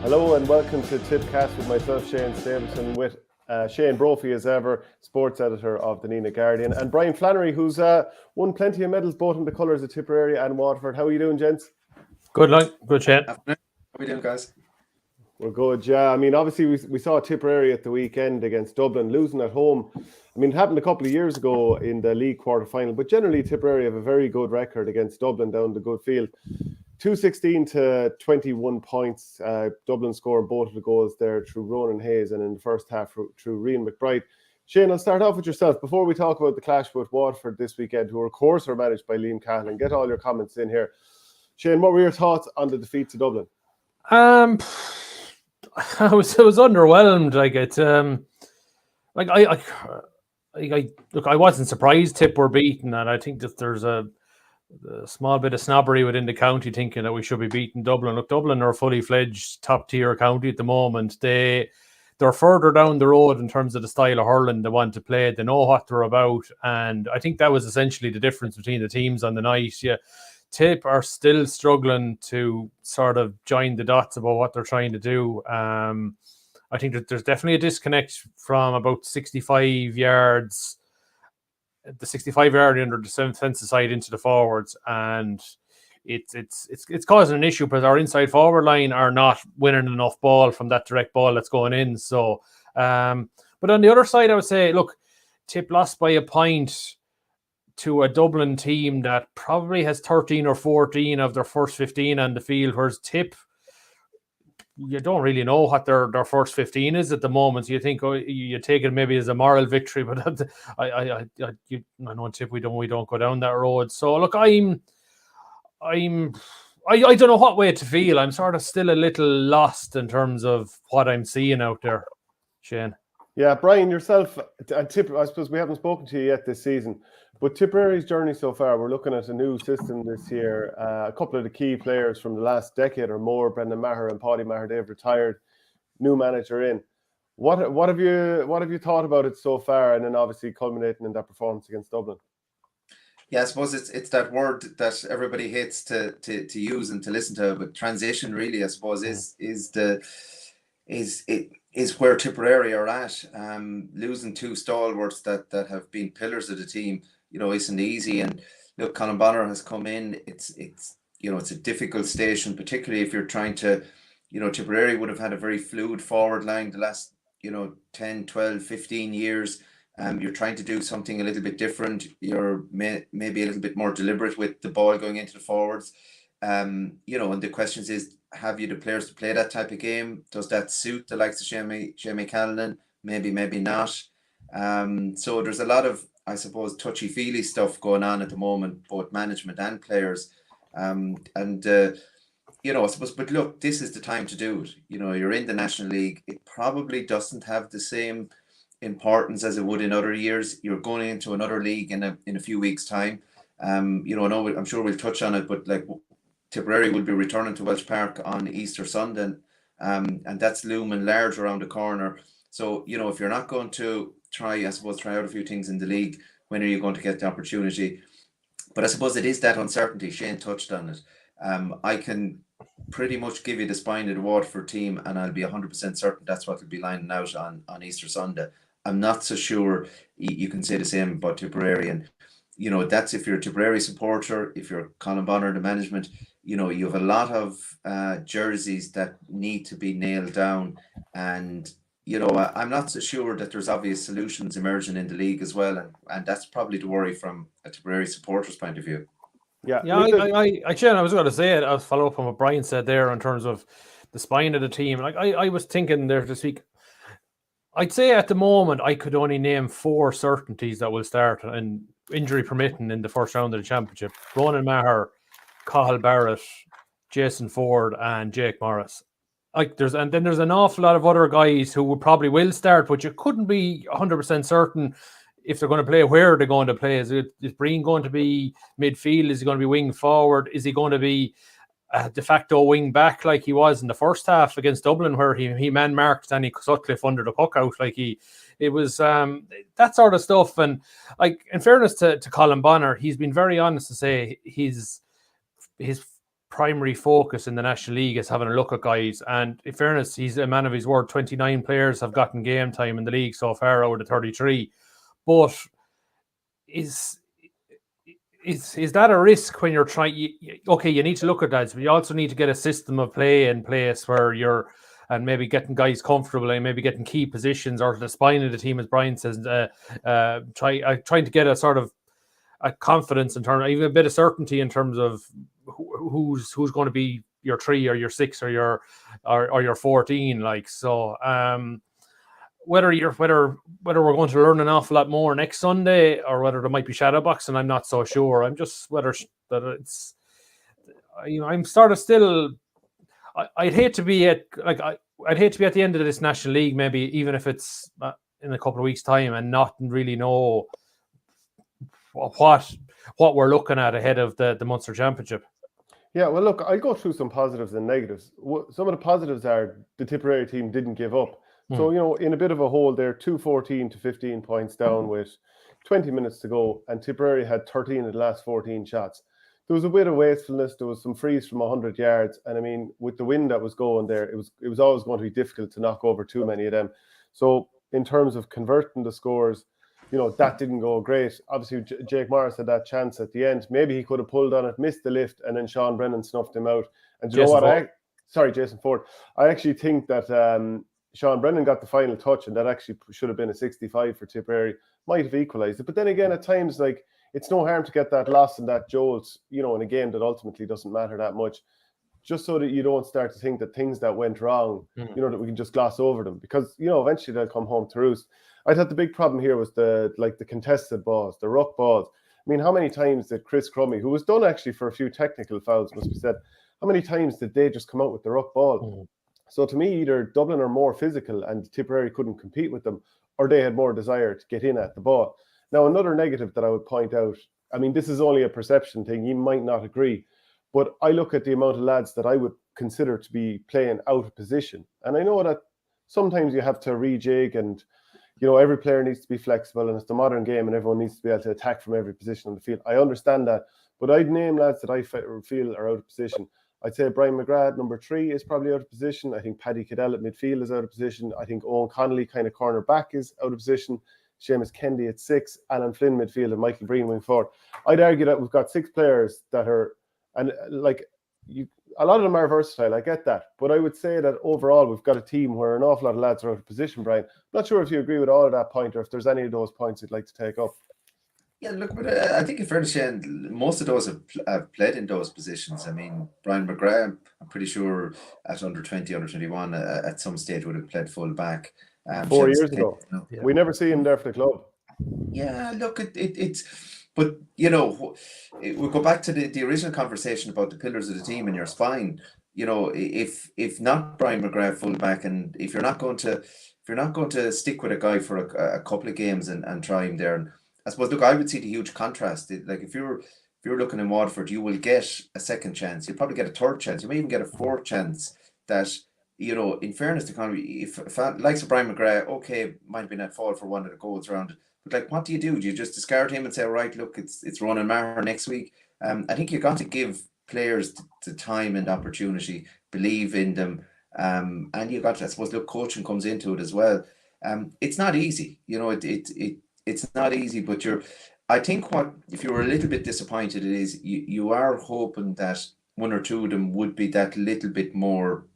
Hello and welcome to Tippcast with myself, Shane Stapleton, with Shane Brophy as ever, sports editor of the Nina Guardian, and Brian Flannery, who's won plenty of medals both in the colours of Tipperary and Waterford. How are you doing, gents? Good luck, good Shane. How are we doing, guys? We're good, yeah. I mean, obviously we saw Tipperary at the weekend against Dublin, losing at home. I mean, it happened a couple of years ago in the league quarter-final, but generally Tipperary have a very good record against Dublin down the good field. 2-16 to 21 points. Dublin scoring both of the goals there through Ronan Hayes and in the first half through Rian McBride. Shane, I'll start off with yourself before we talk about the clash with Waterford this weekend, who of course are managed by Liam Cahill, and get all your comments in here. Shane, what were your thoughts on the defeat to Dublin? I was underwhelmed. I wasn't surprised Tipp were beaten, and I think that there's a small bit of snobbery within the county thinking that we should be beating Dublin. Look, Dublin are a fully fledged top tier county at the moment. They're further down the road in terms of the style of hurling they want to play. They know what they're about, and I think that was essentially the difference between the teams on the night. Yeah, Tipp are still struggling to sort of join the dots about what they're trying to do. I think that there's definitely a disconnect from about 65 yards. The 65-yard under the defensive side into the forwards, and it's causing an issue because our inside forward line are not winning enough ball from that direct ball that's going in. So, but on the other side, I would say, look, Tipp lost by a point to a Dublin team that probably has 13 or 14 of their first 15 on the field, whereas Tipp, you don't really know what their first 15 is at the moment. So you think you take it maybe as a moral victory, but I know in Tipp we don't go down that road. So look, I don't know what way to feel. I'm sort of still a little lost in terms of what I'm seeing out there, Shane. Yeah, Brian, yourself, and Tipp, I suppose we haven't spoken to you yet this season, but Tipperary's journey so far, we're looking at a new system this year. A couple of the key players from the last decade or more, Brendan Maher and Paddy Maher, they've retired. New manager in. What have you thought about it so far, and then obviously culminating in that performance against Dublin? Yeah, I suppose it's that word that everybody hates to use and to listen to, but transition really, I suppose, is where Tipperary are at. Losing two stalwarts that have been pillars of the team, isn't easy. And look, Colin Bonner has come in. It's a difficult station, particularly if you're trying to, Tipperary would have had a very fluid forward line the last, 10, 12, 15 years. You're trying to do something a little bit different. You're maybe a little bit more deliberate with the ball going into the forwards. And the question is, have you the players to play that type of game? Does that suit the likes of Jamie Callanan? Maybe not. So there's a lot of, I suppose, touchy-feely stuff going on at the moment, both management and players. I suppose, but look, this is the time to do it. You're in the National League. It probably doesn't have the same importance as it would in other years. You're going into another league in a few weeks' time. I'm sure we'll touch on it, but like Tipperary will be returning to Welsh Park on Easter Sunday, and that's looming large around the corner. So, if you're not going to try out a few things in the league, when are you going to get the opportunity? But I suppose it is that uncertainty. Shane touched on it. I can pretty much give you the spine of the Waterford team, and I'll be 100% certain that's what will be lining out on Easter Sunday. I'm not so sure you can say the same about Tipperary. And, that's if you're a Tipperary supporter, if you're Colin Bonner, the management, you have a lot of jerseys that need to be nailed down. And, I'm not so sure that there's obvious solutions emerging in the league as well. And that's probably the worry from a Tipperary supporter's point of view. Yeah, I was going to say it. I'll follow up on what Brian said there in terms of the spine of the team. Like I was thinking there this week, I'd say at the moment I could only name 4 certainties that will start, and injury permitting, in the first round of the championship: Ronan Maher, Cahill Barrett, Jason Ford, and Jake Morris. There's an awful lot of other guys who will start, but you couldn't be 100% certain if they're going to play, where they're going to play. Is Breen going to be midfield? Is he going to be wing forward? Is he going to be de facto wing back like he was in the first half against Dublin, where he man-marked Danny Sutcliffe under the puck out? It was that sort of stuff. And in fairness to Colin Bonner, he's been very honest to say his primary focus in the National League is having a look at guys. And in fairness, he's a man of his word. 29 players have gotten game time in the league so far out of the 33. But is that a risk when you're trying? You need to look at that, but you also need to get a system of play in place where you're and maybe getting guys comfortable and maybe getting key positions or the spine of the team, as Brian says, trying to get a sort of a confidence in terms, even a bit of certainty in terms of who's going to be your 3 or your 6 or your 14. Like so, whether we're going to learn an awful lot more next Sunday or whether there might be shadow boxing, I'm not so sure. I'm just whether it's, I'm sort of still. I'd hate to be at the end of this National League, maybe even if it's in a couple of weeks' time, and not really know what we're looking at ahead of the Munster Championship. Yeah, well, look, I'll go through some positives and negatives. Some of the positives are the Tipperary team didn't give up. So, in a bit of a hole there, 2-14 to 15 points down with 20 minutes to go, and Tipperary had 13 of the last 14 shots. There was a bit of wastefulness. There was some frees from 100 yards. And I mean, with the wind that was going there, it was always going to be difficult to knock over too many of them. So in terms of converting the scores, that didn't go great. Obviously, Jake Morris had that chance at the end. Maybe he could have pulled on it, missed the lift, and then Sean Brennan snuffed him out. And Jason Ford. I actually think that Sean Brennan got the final touch, and that actually should have been a 65 for Tipperary. Might have equalised it. But then again, at times, like, it's no harm to get that loss and that jolt, in a game that ultimately doesn't matter that much, just so that you don't start to think that things that went wrong, that we can just gloss over them, because, eventually they'll come home to roost. I thought the big problem here was the contested balls, the ruck balls. I mean, how many times did Chris Crummy, who was done actually for a few technical fouls, must be said, how many times did they just come out with the ruck ball? So to me, either Dublin are more physical and Tipperary couldn't compete with them, or they had more desire to get in at the ball. Now, another negative that I would point out, I mean, this is only a perception thing, you might not agree, but I look at the amount of lads that I would consider to be playing out of position. And I know that sometimes you have to rejig and, every player needs to be flexible and it's the modern game and everyone needs to be able to attack from every position on the field. I understand that, but I'd name lads that I feel are out of position. I'd say Brian McGrath, number 3, is probably out of position. I think Paddy Cahill at midfield is out of position. I think Owen Connolly, kind of corner back, is out of position. Seamus Kennedy at 6, Alan Flynn midfield, and Michael Breen wing forward. I'd argue that we've got 6 players that are, and a lot of them are versatile, I get that. But I would say that overall we've got a team where an awful lot of lads are out of position, Brian. I'm not sure if you agree with all of that point or if there's any of those points you'd like to take up. Yeah, look, but I think in fairness, Shane, most of those have played in those positions. I mean, Brian McGrath, I'm pretty sure at under 20, under 21, at some stage would have played full back. 4 years ago. We never see him there for the club. Yeah, look, but we go back to the original conversation about the pillars of the team and your spine. If not Brian McGrath full back, and if you're not going to stick with a guy for a couple of games and try him there, and I suppose, look, I would see the huge contrast. Like if you're looking in Waterford, you will get a second chance. You'll probably get a third chance. You may even get a fourth chance. That, in fairness to Conway, if likes of Brian McGrath, okay, might have been at fault for one of the goals around it. But like, what do? Do you just discard him and say, right, look, it's Ronan Maher next week? I think you've got to give players the time and opportunity, believe in them, and you got to, I suppose, look, coaching comes into it as well. It's not easy, it's not easy, but I think if you were a little bit disappointed, it is you are hoping that one or two of them would be that little bit more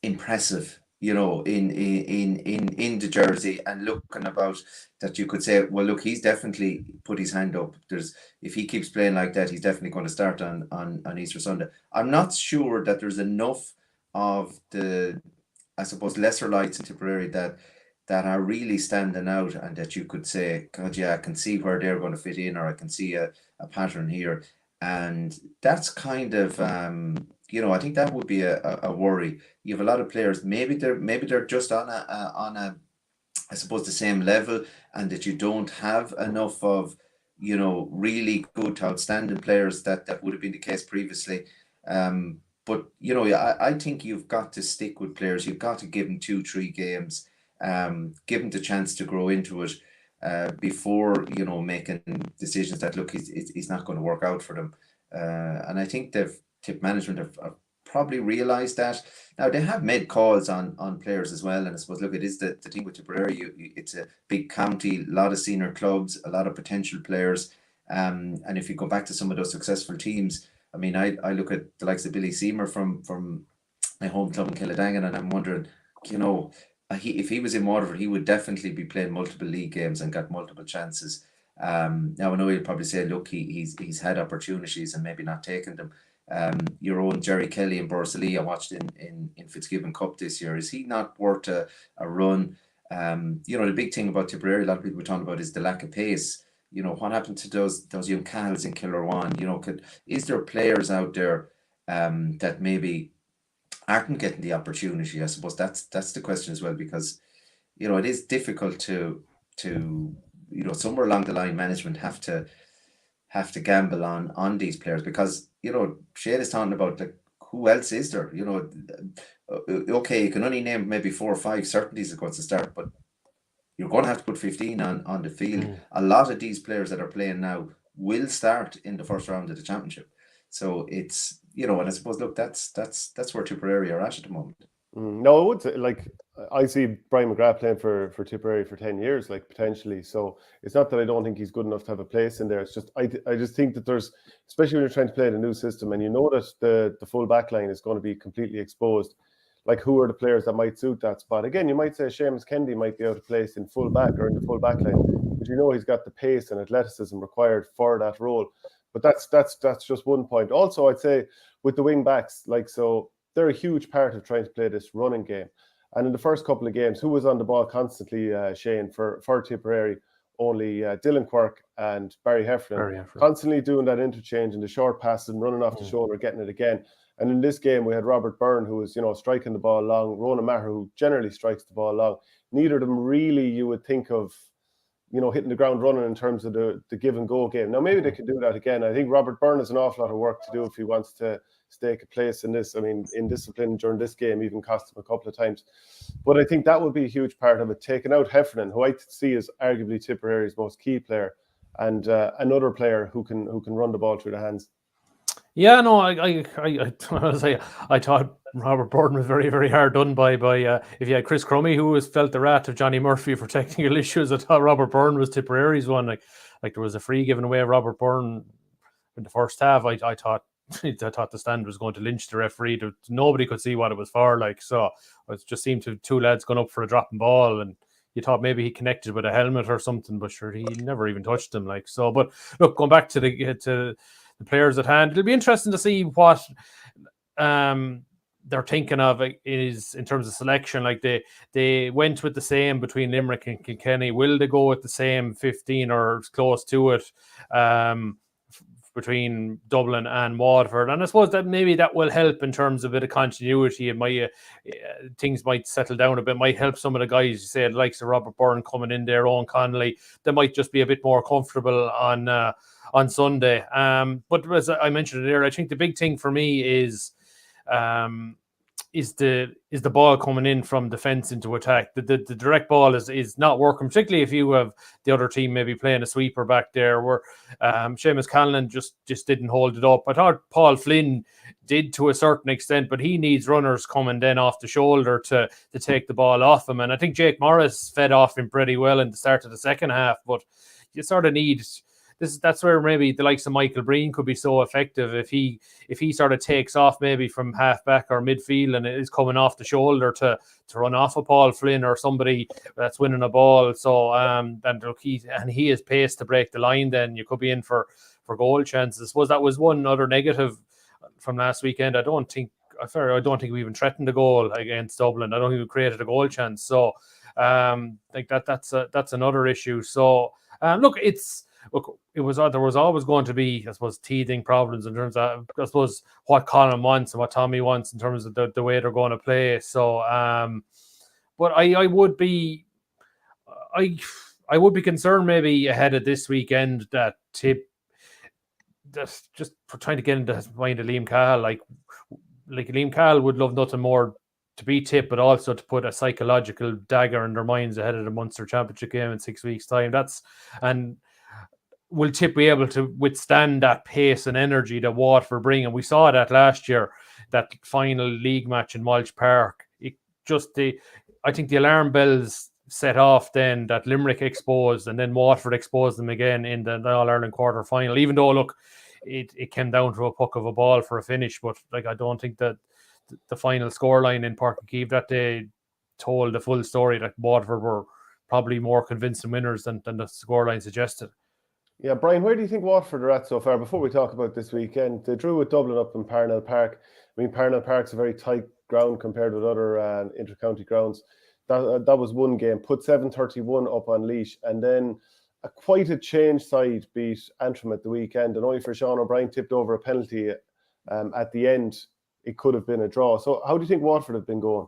impressive, in the jersey, and looking about that you could say, well, look, he's definitely put his hand up. If he keeps playing like that, he's definitely going to start on Easter Sunday. I'm not sure that there's enough of the, I suppose, lesser lights in Tipperary that are really standing out, and that you could say, God, yeah, I can see where they're going to fit in, or I can see a pattern here. And that's kind of, I think that would be a worry. You have a lot of players, maybe they're just on a, I suppose, the same level, and that you don't have enough of, really good to outstanding players that would have been the case previously. But, I think you've got to stick with players. You've got to give them 2-3 games. Give them the chance to grow into it before making decisions that, look, he's not going to work out for them. And I think Tipp management have probably realised that. Now, they have made calls on players as well, and I suppose, look, it is the thing with Tipperary, it's a big county, a lot of senior clubs, a lot of potential players, and if you go back to some of those successful teams, I mean, I look at the likes of Billy Seymour from my home club in Kildangan, and I'm wondering, you know, if he was in Waterford, he would definitely be playing multiple league games and got multiple chances. Now I know he'll probably say, look, he's had opportunities and maybe not taken them. Your own Jerry Kelly in Borsallee, I watched in Fitzgibbon Cup this year. Is he not worth a run? You know, the big thing about Tipperary, a lot of people were talking about, is the lack of pace. You know, what happened to those young Cahills in Killarwan? You know, is there players out there that maybe aren't getting the opportunity? I suppose that's the question as well, because, you know, it is difficult to you know, somewhere along the line, management have to gamble on these players, because, you know, Shane is talking about, like, who else is there? You know, okay, you can only name maybe 4 or 5 certainties that go to start, but you're going to have to put 15 on the field. A lot of these players that are playing now will start in the first round of the championship. So it's, you know, and I suppose, look, that's where Tipperary are at the moment. No, I would say, like, I see Brian McGrath playing for Tipperary for 10 years, like, potentially. So it's not that I don't think he's good enough to have a place in there. It's just, I just think that there's, especially when you're trying to play in a new system and you know that the full back line is going to be completely exposed, like, who are the players that might suit that spot? Again, you might say Seamus Kennedy might be out of place in full back or in the full back line, but you know he's got the pace and athleticism required for that role. But that's just one point. Also, I'd say with the wing backs, like, so they're a huge part of trying to play this running game. And in the first couple of games, who was on the ball constantly, Shane, for Tipperary? Only Dylan Quirk and Barry Heffernan, constantly doing that interchange and the short passes and running off the shoulder, getting it again. And in this game, we had Robert Byrne, who was, you know, striking the ball long, Ronan Maher, who generally strikes the ball long. Neither of them really, you would think of, you know, hitting the ground running in terms of the give and go game. Now, maybe they could do that again. I think Robert Byrne has an awful lot of work to do if he wants to stake a place in this. I mean, in discipline during this game, even cost him a couple of times. But I think that would be a huge part of it. Taking out Heffernan, who I see as arguably Tipperary's most key player, and another player who can run the ball through the hands. Yeah, no, I thought Robert Borden was very, very hard done by if you had Chris Crummy, who was felt the wrath of Johnny Murphy for technical issues. I thought Robert Byrne was Tipperary's one. Like there was a free given away of Robert Byrne in the first half. I thought the stand was going to lynch the referee. Nobody could see what it was for. Like, so it just seemed to two lads going up for a dropping ball, and you thought maybe he connected with a helmet or something, but sure, he never even touched him. Like, so, but look, going back to the players at hand, it'll be interesting to see what they're thinking of is in terms of selection. Like they went with the same between Limerick and Kilkenny. Will they go with the same 15 or close to it between Dublin and Waterford? And I suppose that maybe that will help in terms of a bit of continuity. It might things might settle down a bit. Might help some of the guys, you say, the likes of Robert Byrne coming in there, Owen Connolly. They might just be a bit more comfortable on Sunday. But as I mentioned earlier, I think the big thing for me is the ball coming in from defence into attack. The direct ball is not working, particularly if you have the other team maybe playing a sweeper back there, where Seamus Callan just didn't hold it up. I thought Paul Flynn did to a certain extent, but he needs runners coming then off the shoulder to take the ball off him. And I think Jake Morris fed off him pretty well in the start of the second half, but you sort of need... That's where maybe the likes of Michael Breen could be so effective if he sort of takes off maybe from half back or midfield and is coming off the shoulder to run off of Paul Flynn or somebody that's winning a ball. So and look, he is paced to break the line. Then you could be in for goal chances. I suppose that was one other negative from last weekend. I don't think we even threatened a goal against Dublin. I don't think we created a goal chance. So like that's another issue. So look, there was always going to be, I suppose, teething problems in terms of, I suppose, what Colin wants and what Tommy wants in terms of the way they're going to play. So, but I would be concerned maybe ahead of this weekend that Tipp, that's just trying to get into the mind of Liam Cahill. Like Liam Cahill would love nothing more to beat Tipp, but also to put a psychological dagger in their minds ahead of the Munster Championship game in 6 weeks' time. will Tipp be able to withstand that pace and energy that Waterford bring? And we saw that last year, that final league match in Walsh Park. I think the alarm bells set off then, that Limerick exposed, and then Waterford exposed them again in the All-Ireland quarter-final, even though, look, it came down to a puck of a ball for a finish. But like, I don't think that the final scoreline in Páirc Uí Chaoimh that day told the full story, that Waterford were probably more convincing winners than the scoreline suggested. Yeah, Brian, where do you think Waterford are at so far? Before we talk about this weekend, they drew with Dublin up in Parnell Park. I mean, Parnell Park's a very tight ground compared with other inter-county grounds. That was one game, put 7-31 up on Laois, and then quite a change side beat Antrim at the weekend, and only for Sean O'Brien tipped over a penalty at the end, it could have been a draw. So how do you think Waterford have been going?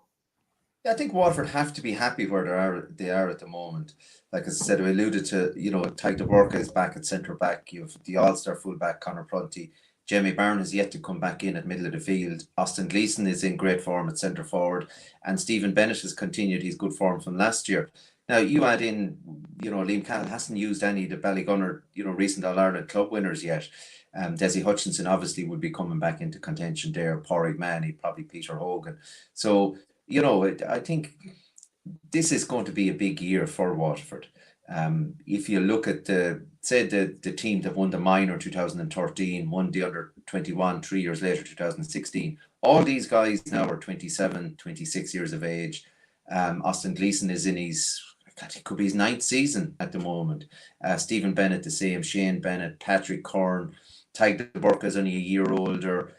I think Waterford have to be happy where they are at the moment. Like I said, I alluded to, Tyke de Borca is back at centre back. You have the all-star fullback Conor Prunty. Jamie Byrne has yet to come back in at middle of the field. Austin Gleeson is in great form at centre forward, and Stephen Bennett has continued his good form from last year. Now you add in, Liam Cahill hasn't used any of the Ballygunner, recent All-Ireland club winners yet. Desi Hutchinson obviously would be coming back into contention there. Pádraig Manny, probably Peter Hogan. So, I think this is going to be a big year for Waterford. If you look at the team that won the minor 2013, won the under 21 3 years later, 2016, all these guys now are 27, 26 years of age. Austin Gleeson is in his, it could be his 9th season at the moment. Stephen Bennett the same, Shane Bennett, Patrick Corn, Tyke de Borca is only a year older.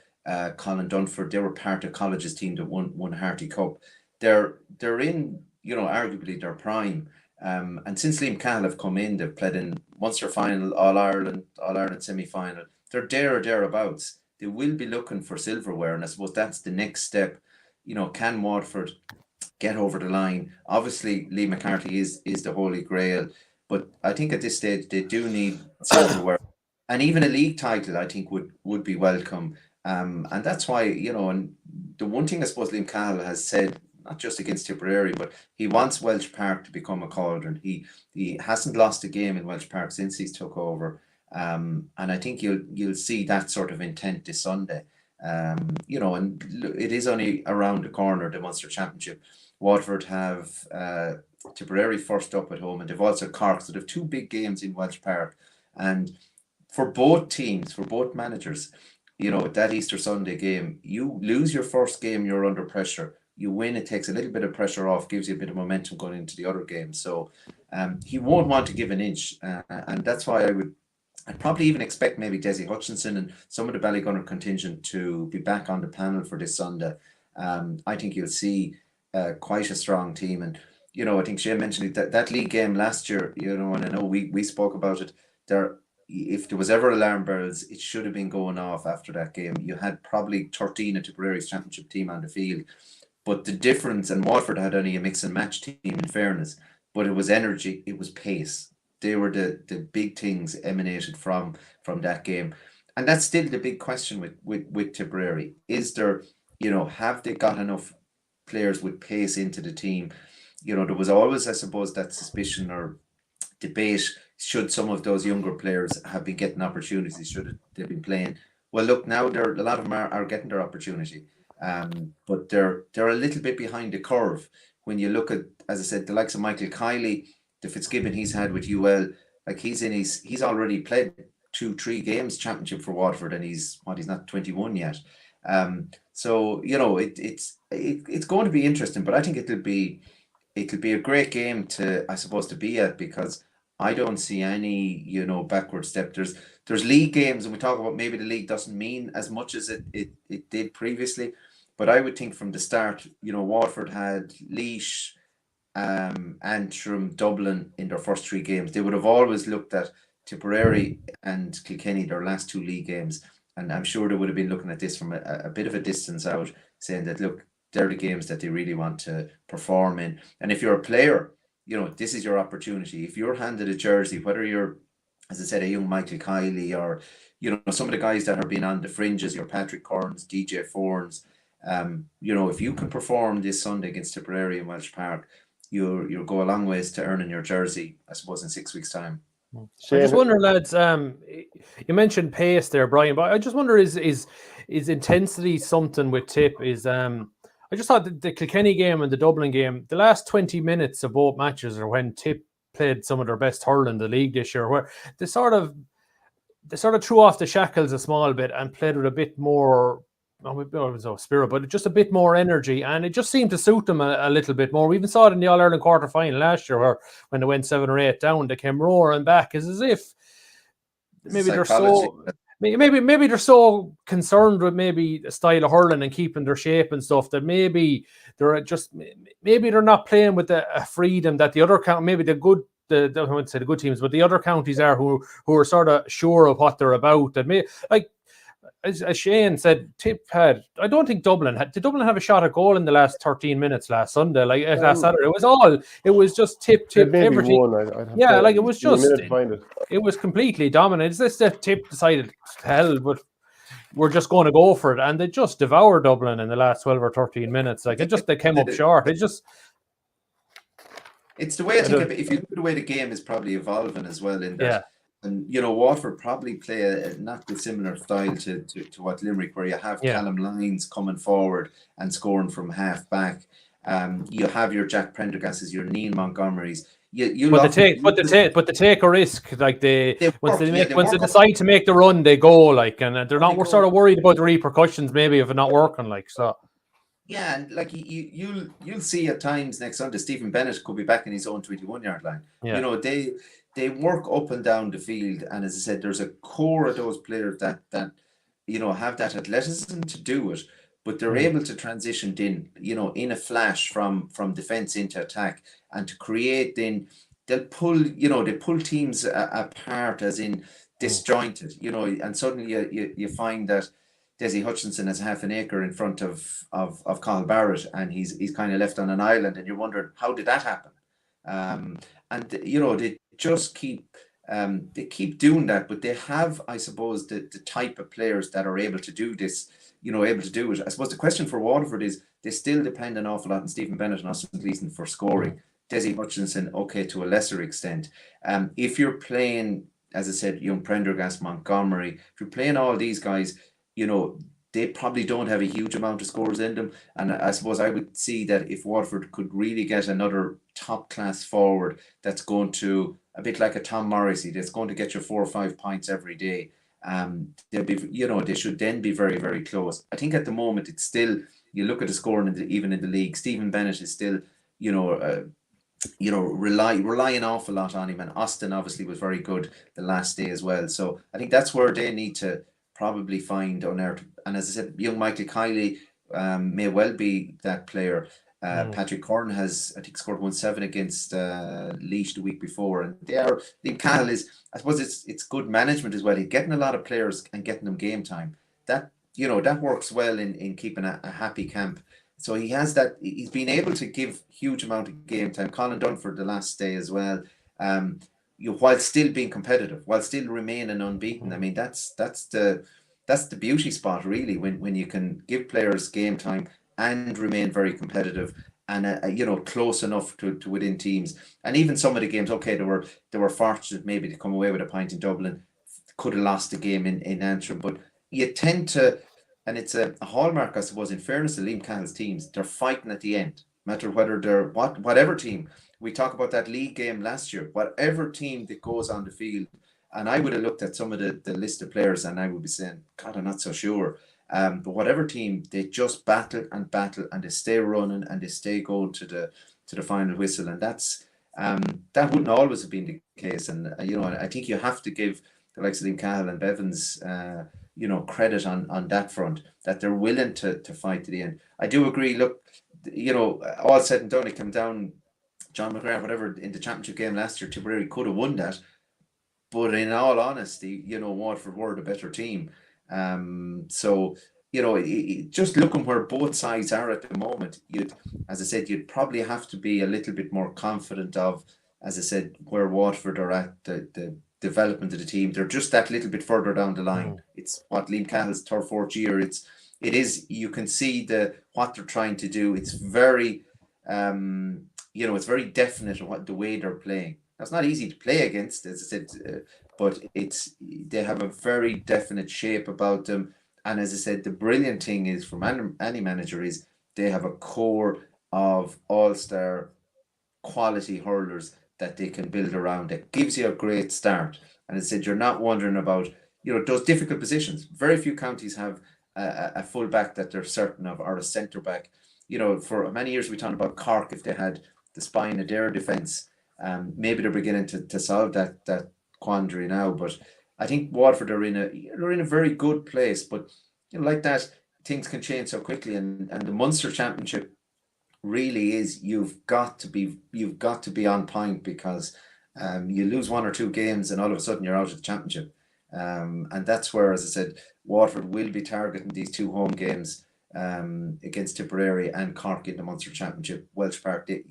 Colin Dunford, they were part of college's team that won Harty Cup. They're in, arguably their prime. And since Liam Cahill have come in, they've played in Munster final, All-Ireland semi-final. They're there or thereabouts. They will be looking for silverware, and I suppose that's the next step. Can Waterford get over the line? Obviously, Lee McCarthy is the holy grail, but I think at this stage they do need silverware. And even a league title, I think, would be welcome. And that's why, and the one thing I suppose Liam Cahill has said, not just against Tipperary, but he wants Walsh Park to become a cauldron. He hasn't lost a game in Walsh Park since he's took over. And I think you'll see that sort of intent this Sunday. And it is only around the corner, the Munster Championship. Waterford have Tipperary first up at home, and they've also Cork. So they have 2 big games in Walsh Park. And for both teams, for both managers, that Easter Sunday game, you lose your first game, you're under pressure. You win, it takes a little bit of pressure off, gives you a bit of momentum going into the other game. So he won't want to give an inch. And that's why I'd probably even expect maybe Desi Hutchinson and some of the Ballygunner contingent to be back on the panel for this Sunday. I think you'll see quite a strong team. And, I think Shane mentioned that league game last year, and I know we spoke about it there. If there was ever alarm bells, it should have been going off after that game. You had probably 13 of Tipperary's championship team on the field. But the difference, and Waterford had only a mix and match team in fairness, but it was energy, it was pace. They were the big things emanated from that game. And that's still the big question with Tipperary. Is there, have they got enough players with pace into the team? There was always, I suppose, that suspicion or debate, should some of those younger players have been getting opportunities? Should they've been playing? Well, look, now a lot of them are getting their opportunity. But they're a little bit behind the curve when you look at, as I said, the likes of Michael Kiley, the Fitzgibbon he's had with UL, like he's already played 2-3 games championship for Waterford, and he's not 21 yet. So it's going to be interesting, but I think it'll be a great game to be at, because I don't see any backward step. There's league games, and we talk about maybe the league doesn't mean as much as it did previously. But I would think from the start, Waterford had Laois, Antrim, Dublin in their first 3 games. They would have always looked at Tipperary and Kilkenny, their last 2 league games. And I'm sure they would have been looking at this from a bit of a distance out, saying that, look, they're the games that they really want to perform in. And if you're a player, this is your opportunity. If you're handed a jersey, whether you're, as I said, a young Michael Kiley, or, some of the guys that have been on the fringes, your Patrick Corns, DJ Forns, if you can perform this Sunday against Tipperary in Walsh Park, you'll go a long ways to earning your jersey, I suppose, in 6 weeks' time. I Shane, just wonder, lads. You mentioned pace there, Brian, but I just wonder is intensity something with Tipp? I just thought the Kilkenny game and the Dublin game, the last 20 minutes of both matches are when Tipp played some of their best hurling in the league this year, where they sort of threw off the shackles a small bit and played with a bit more. It was no spirit, but just a bit more energy, and it just seemed to suit them a little bit more. We even saw it in the All Ireland quarter final last year, where when they went 7 or 8 down, they came roaring back. It's as if maybe they're maybe they're so concerned with maybe the style of hurling and keeping their shape and stuff that maybe they're not playing with the freedom that the other maybe the good. I wouldn't say the good teams, but the other counties are who are sort of sure of what they're about. That may like. As Shane said, Tipp had. I don't think Dublin had. Did Dublin have a shot at goal in the last 13 minutes last Sunday? Last Saturday, it was just Tipp everything. It was just. It was completely dominant. It's this that Tipp decided, hell, but we're just going to go for it, and they just devoured Dublin in the last 12 or 13 minutes. They came up short. It's the way I think if you look at the way the game is probably evolving as well in that. Yeah. And Waterford probably play a not dissimilar style to what Limerick, where you have Callum Lyons coming forward and scoring from half back. You have your Jack Prendergasses, your Neil Montgomerys. But they take a risk. Once they decide to make the run, they go and they're not. We're sort of worried about the repercussions maybe of it not working so. Yeah, and you'll see at times next Sunday Stephen Bennett could be back in his own 21-yard line. Yeah. They work up and down the field, and as I said, there's a core of those players that have that athleticism to do it, but they're able to transition in a flash from defense into attack, and to create. Then they pull teams apart as in disjointed, and suddenly you find that Desi Hutchinson has half an acre in front of Cahill Barrett, and he's kind of left on an island, and you're wondering how did that happen? And they just keep doing that, but they have, I suppose, the type of players that are able to do this, able to do it. I suppose the question for Waterford is they still depend an awful lot on Stephen Bennett and Austin Gleeson for scoring. Desi Hutchinson, okay, to a lesser extent. If you're playing, as I said, young Prendergast, Montgomery, if you're playing all these guys, they probably don't have a huge amount of scores in them. And I suppose I would see that if Waterford could really get another top class forward that's going to, a bit like a Tom Morrissey, that's going to get you 4 or 5 points every day, they should then be very, very close. I think at the moment it's still, you look at the scoring even in the league, Stephen Bennett is still, rely an awful lot on him, and Austin obviously was very good the last day as well. So I think that's where they need to probably find unearth. And as I said, young Michael Cahill may well be that player. Patrick Corn has, I think, scored 1-7 against Laois the week before, and Liam Cahill is, I suppose, it's good management as well. He's getting a lot of players and getting them game time. That works well in keeping a happy camp. So he has that. He's been able to give huge amount of game time. Colin Dunford the last day as well. While still being competitive, while still remaining unbeaten. I mean, that's the beauty spot really, when you can give players game time and remain very competitive and close enough to within teams. And even some of the games, okay, they were fortunate maybe to come away with a point in Dublin, could have lost the game in Antrim, but you tend to, and it's a hallmark, I suppose, in fairness to Liam Cahill's teams, they're fighting at the end, no matter whether they're whatever team. We talk about that league game last year, whatever team that goes on the field, and I would have looked at some of the list of players and I would be saying, God, I'm not so sure. But whatever team, they just battle and they stay running and they stay going to the final whistle, and that's that wouldn't always have been the case. And I think you have to give the likes of Liam Cahill and Bevans credit on that front, that they're willing to fight to the end. I do agree. Look, all said and done, it came down. John McGrath, whatever, in the championship game last year, Tipperary could have won that. But in all honesty, Waterford were the better team. So, just looking where both sides are at the moment, as I said, you'd probably have to be a little bit more confident of, as I said, where Waterford are at, the development of the team. They're just that little bit further down the line. It's what Liam Cahill's third, fourth year. It is, you can see what they're trying to do. It's very, it's very definite what the way they're playing. It's not easy to play against, as I said, but they have a very definite shape about them. And as I said, the brilliant thing is from any manager is they have a core of all-star quality hurlers that they can build around. That gives you a great start. And as I said, you're not wondering about, those difficult positions. Very few counties have a full back that they're certain of, or a centre back. For many years we talked about Cork, if they had the spine of their defence. Maybe they're beginning to solve that quandary now. But I think Waterford are in a very good place. But like that, things can change so quickly. And the Munster Championship really is, you've got to be on point, because you lose one or two games and all of a sudden you're out of the championship. And that's where, as I said, Waterford will be targeting these two home games against Tipperary and Cork in the Munster Championship. Welsh Park, they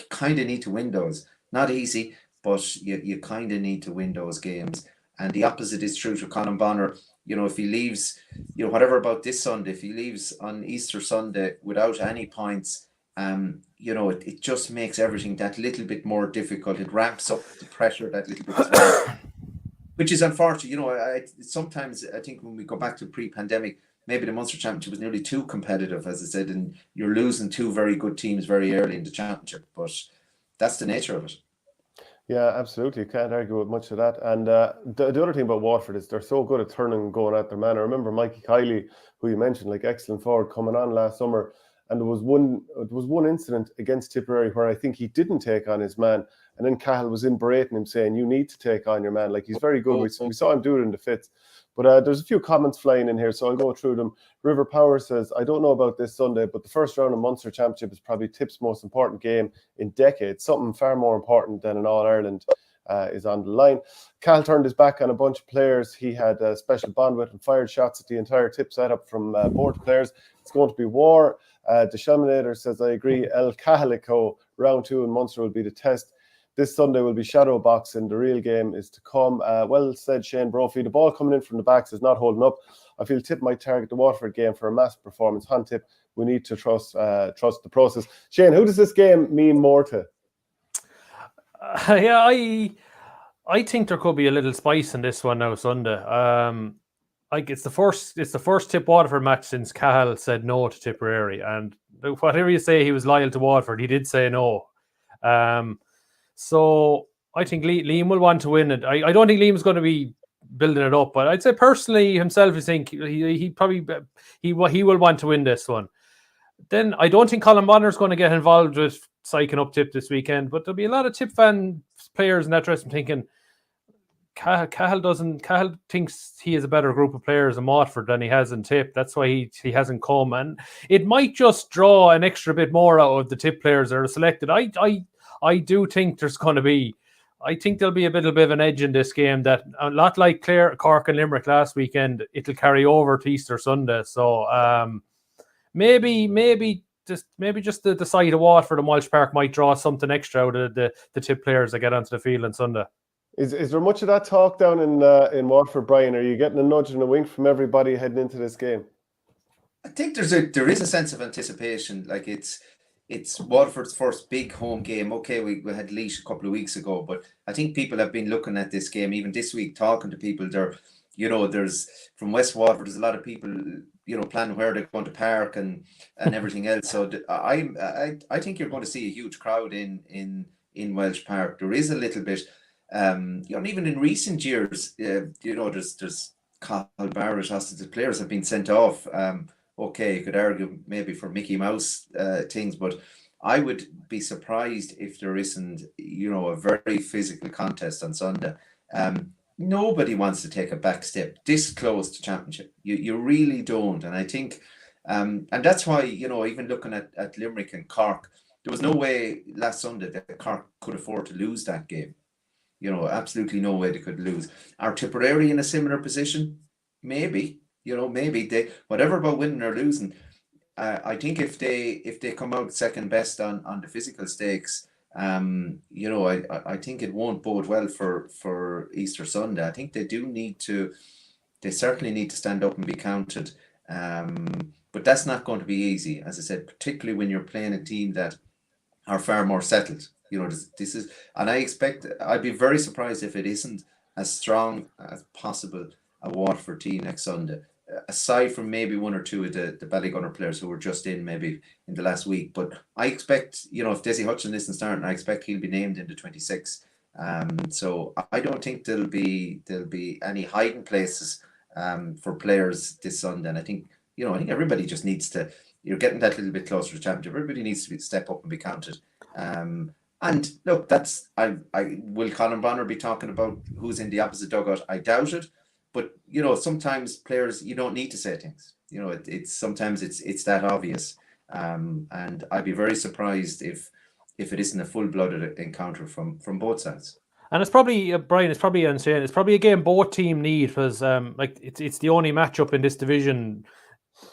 kind of need to win those. Not easy, but you kind of need to win those games. And the opposite is true for Colin Bonner. If he leaves, whatever about this Sunday, if he leaves on Easter Sunday without any points, it just makes everything that little bit more difficult. It ramps up the pressure that little bit as well, which is unfortunate. Sometimes I think when we go back to pre-pandemic, maybe the Munster Championship was nearly too competitive, as I said, and you're losing two very good teams very early in the championship. But that's the nature of it. Yeah, absolutely. Can't argue with much of that. And the other thing about Waterford is they're so good at turning and going at their man. I remember Mikey Cahill, who you mentioned, like excellent forward, coming on last summer. And there was one incident against Tipperary where I think he didn't take on his man. And then Cahill was in berating him, saying, you need to take on your man. Like, he's very good. We saw him do it in the fits. But there's a few comments flying in here, so I'll go through them. River Power says, I don't know about this Sunday, but the first round of Munster Championship is probably Tipp's most important game in decades. Something far more important than an All-Ireland is on the line. Cahill turned his back on a bunch of players he had a special bond with and fired shots at the entire Tipp setup from board players. It's going to be war. The Shaminator says, I agree. El Cahalico, round 2 in Munster will be the test. This Sunday will be shadow boxing. The real game is to come. Well said, Shane Brophy. The ball coming in from the backs is not holding up. I feel Tipp might target the Waterford game for a massive performance. On Tipp, we need to trust the process. Shane, who does this game mean more to? I think there could be a little spice in this one now Sunday. It's the first Tipp Waterford match since Cahill said no to Tipperary, and whatever you say, he was loyal to Waterford. He did say no. So I think Liam will want to win it. I don't think Liam's going to be building it up, but I'd say personally himself, I think he will want to win this one. Then I don't think Colin Bonner's going to get involved with psyching up Tipp this weekend, but there'll be a lot of Tipp fan players in that dressing room thinking Cahill thinks he has a better group of players in Waterford than he has in Tipp. That's why he hasn't come, and it might just draw an extra bit more out of the Tipp players that are selected. I do think there'll be a little bit of an edge in this game that, a lot like Cork and Limerick last weekend, it'll carry over to Easter Sunday. So maybe just the side of Waterford and Walsh Park might draw something extra out of the Tipp players that get onto the field on Sunday. Is there much of that talk down in Waterford, Brian? Are you getting a nudge and a wink from everybody heading into this game? I think there is a sense of anticipation. Like it's Waterford's first big home game. Okay, we had Laois a couple of weeks ago, but I think people have been looking at this game even this week, talking to people. There's from West Waterford. There's a lot of people, planning where they're going to park and everything else. So I think you're going to see a huge crowd in Welsh Park. There is a little bit. Even in recent years, there's Cahill, Barrett, the players have been sent off. Okay, you could argue maybe for Mickey Mouse things, but I would be surprised if there isn't, a very physical contest on Sunday. Nobody wants to take a back step this close to championship. You really don't, and I think, and that's why even looking at Limerick and Cork, there was no way last Sunday that Cork could afford to lose that game. Absolutely no way they could lose. Are Tipperary in a similar position? Maybe. Maybe they, whatever about winning or losing. I think if they come out second best on the physical stakes, I think it won't bode well for Easter Sunday. I think they certainly need to stand up and be counted. But that's not going to be easy, as I said, particularly when you're playing a team that are far more settled. this is, and I'd be very surprised if it isn't as strong as possible a Waterford team next Sunday. Aside from maybe one or two of the Ballygunner players who were just in maybe in the last week, but I expect, if Desi Hutchinson isn't starting, I expect he'll be named into 26. So I don't think there'll be any hiding places for players this Sunday. And I think everybody just needs to, you're getting that little bit closer to championship. Everybody needs to step up and be counted. And look, will Colin Bonner be talking about who's in the opposite dugout? I doubt it. But sometimes players, you don't need to say things. It's sometimes it's that obvious. And I'd be very surprised if it isn't a full-blooded encounter from both sides. And it's probably, Brian, it's probably insane. It's probably a game both team need, because it's the only matchup in this division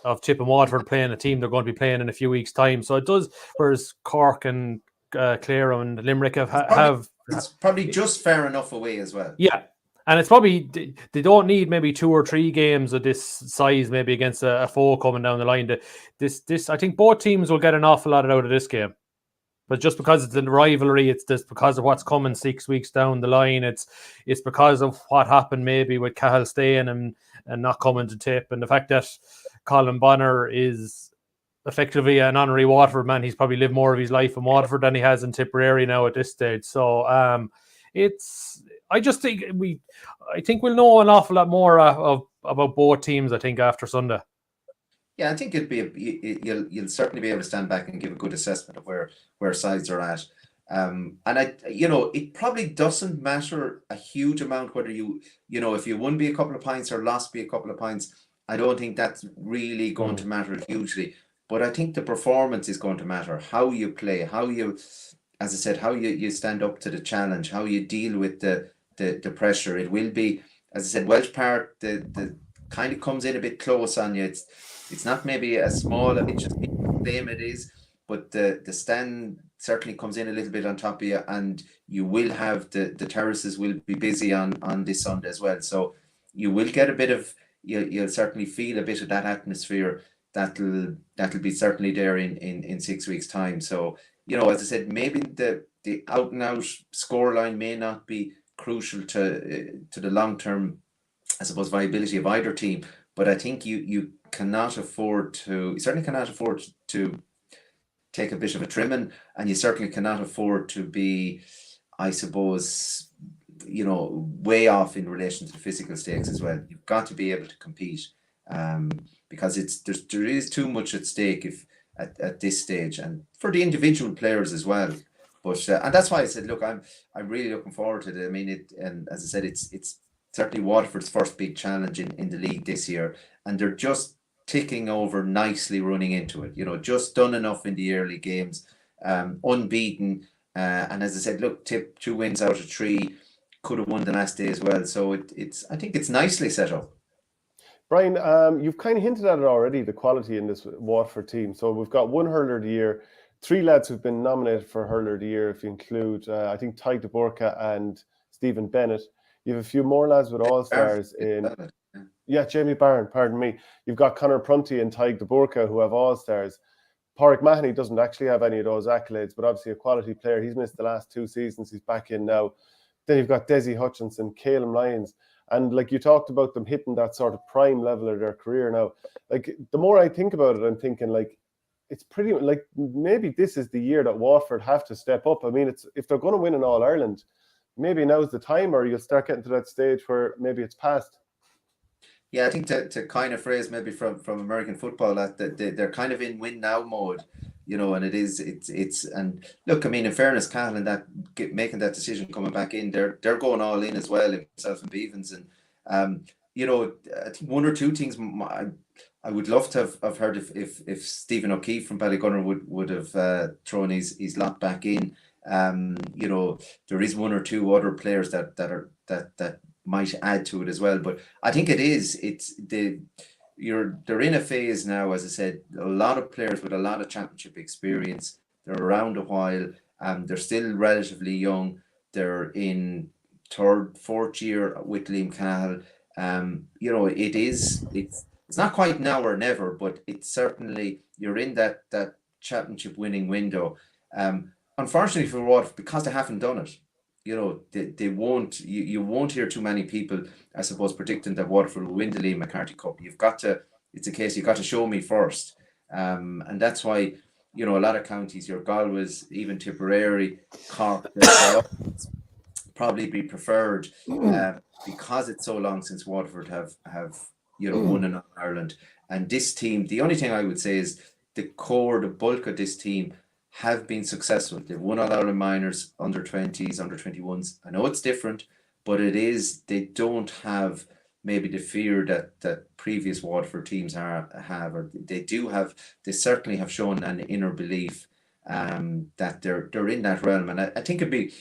of Tipp and Waterford playing a team they're going to be playing in a few weeks' time. So it does, whereas Cork and Clare and Limerick it's probably just fair enough away as well. Yeah. And it's probably, they don't need maybe 2 or 3 games of this size, maybe against a foe coming down the line. I think both teams will get an awful lot out of this game. But just because it's a rivalry, it's just because of what's coming 6 weeks down the line. It's because of what happened maybe with Cahill staying and not coming to Tipp, and the fact that Colin Bonner is effectively an honorary Waterford man. He's probably lived more of his life in Waterford than he has in Tipperary now at this stage. So I think we'll know an awful lot more about both teams, I think, after Sunday. Yeah, I think you'll certainly be able to stand back and give a good assessment of where sides are at. And it probably doesn't matter a huge amount whether if you won by a couple of points or lost by a couple of points. I don't think that's really going to matter hugely. But I think the performance is going to matter. How you play, how you stand up to the challenge, how you deal with the pressure. It will be, as I said, Welsh Park, the kind of comes in a bit close on you. It's not maybe as small a bit just same it is, but the stand certainly comes in a little bit on top of you, and you will have the terraces will be busy on this Sunday as well. So you will get a bit of, you'll certainly feel a bit of that atmosphere that'll be certainly there in 6 weeks' time. So as I said, maybe the out and out scoreline may not be crucial to the long term, I suppose, viability of either team. But I think you cannot afford to. You certainly cannot afford to take a bit of a trimming, and you certainly cannot afford to be, I suppose, way off in relation to the physical stakes as well. You've got to be able to compete, because there is too much at stake at this stage, and for the individual players as well. But and that's why I said, look, I'm really looking forward to it. I mean, and as I said, it's certainly Waterford's first big challenge in the league this year, and they're just ticking over nicely running into it. Just done enough in the early games, unbeaten, and as I said, look, Tipp 2 wins out of 3, could have won the last day as well. So I think it's nicely set up. Brian, you've kind of hinted at it already, the quality in this Waterford team. So we've got 1 hurler of the year, 3 lads who've been nominated for hurler of the year, if you include, I think, Tadhg de Burka and Stephen Bennett. You have a few more lads with all-stars in... Yeah, Jamie Barron, pardon me. You've got Conor Prunty and Tadhg de Burka who have all-stars. Pádraig Mahoney doesn't actually have any of those accolades, but obviously a quality player. He's missed the last 2 seasons. He's back in now. Then you've got Desi Hutchinson, Cahill Lyons. And like you talked about them hitting that sort of prime level of their career now. Like, the more I think about it, I'm thinking, like, it's pretty, like, maybe this is the year that Waterford have to step up. I mean, if they're going to win in All-Ireland, maybe now's the time, or you'll start getting to that stage where maybe it's past. Yeah, I think to kind of phrase maybe from American football, that they're kind of in win now mode, and it's and look, I mean, in fairness, Cahill and that making that decision coming back in, they're going all in as well, himself and Beavens, and I think 1 or 2 things I would love to have heard if Stephen O'Keefe from Ballygunner would have thrown his lot back in. There is 1 or 2 other players that might add to it as well, but I think they're in a phase now, as I said, a lot of players with a lot of championship experience. They're around a while, they're still relatively young. They're in 3rd, 4th year with Liam Cahill. It's not quite now or never, but it's certainly, you're in that championship winning window. unfortunately for Waterford, because they haven't done it, you know, they won't. You won't hear too many people, I suppose, predicting that Waterford will win the Lee McCarthy Cup. You've got to. It's a case you've got to show me first, and that's why, you know, a lot of counties, your Galways, even Tipperary, Cork, they'll probably be preferred because it's so long since Waterford have you know, won in Ireland. And this team, the only thing I would say is the bulk of this team have been successful. They've won all Ireland minors, under 20s, under 21s. I know it's different, but they don't have maybe the fear that previous Waterford teams have, or they certainly have shown an inner belief that they're in that realm. And I think it'd be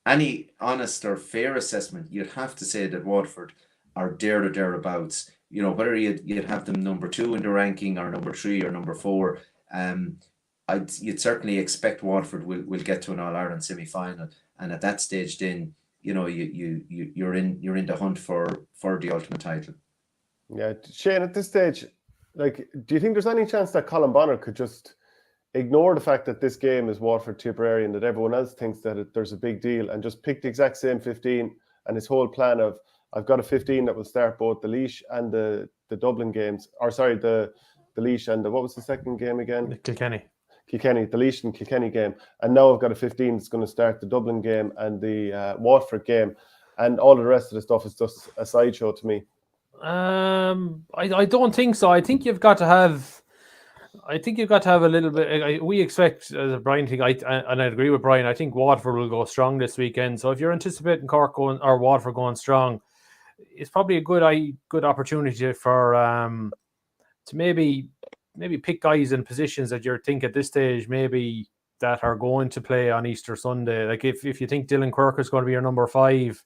any honest or fair assessment, you'd have to say that Waterford are there or thereabouts. You know, whether you'd have them number 2 in the ranking or number 3 or number 4, you'd certainly expect Waterford will get to an All-Ireland semi-final, and at that stage, then, you know, you're in the hunt for the ultimate title. Yeah, Shane, at this stage, like, do you think there's any chance that Colin Bonner could just ignore the fact that this game is Waterford Tipperary and that everyone else thinks that there's a big deal, and just pick the exact same 15, and his whole plan of, I've got a 15 that will start both the Laois and the Dublin games, or sorry, the Laois and what was the second game again? The Kilkenny, the Laois and Kilkenny game, and now I've got a 15 that's going to start the Dublin game and the Waterford game, and all the rest of the stuff is just a sideshow to me. I don't think so. I think you've got to have a little bit. We expect, as Brian think, and I agree with Brian. I think Waterford will go strong this weekend. So if you're anticipating Cork or Waterford going strong, it's probably a good opportunity for to maybe pick guys in positions that you're think at this stage maybe that are going to play on Easter Sunday. Like if you think Dylan Quirk is going to be your number 5,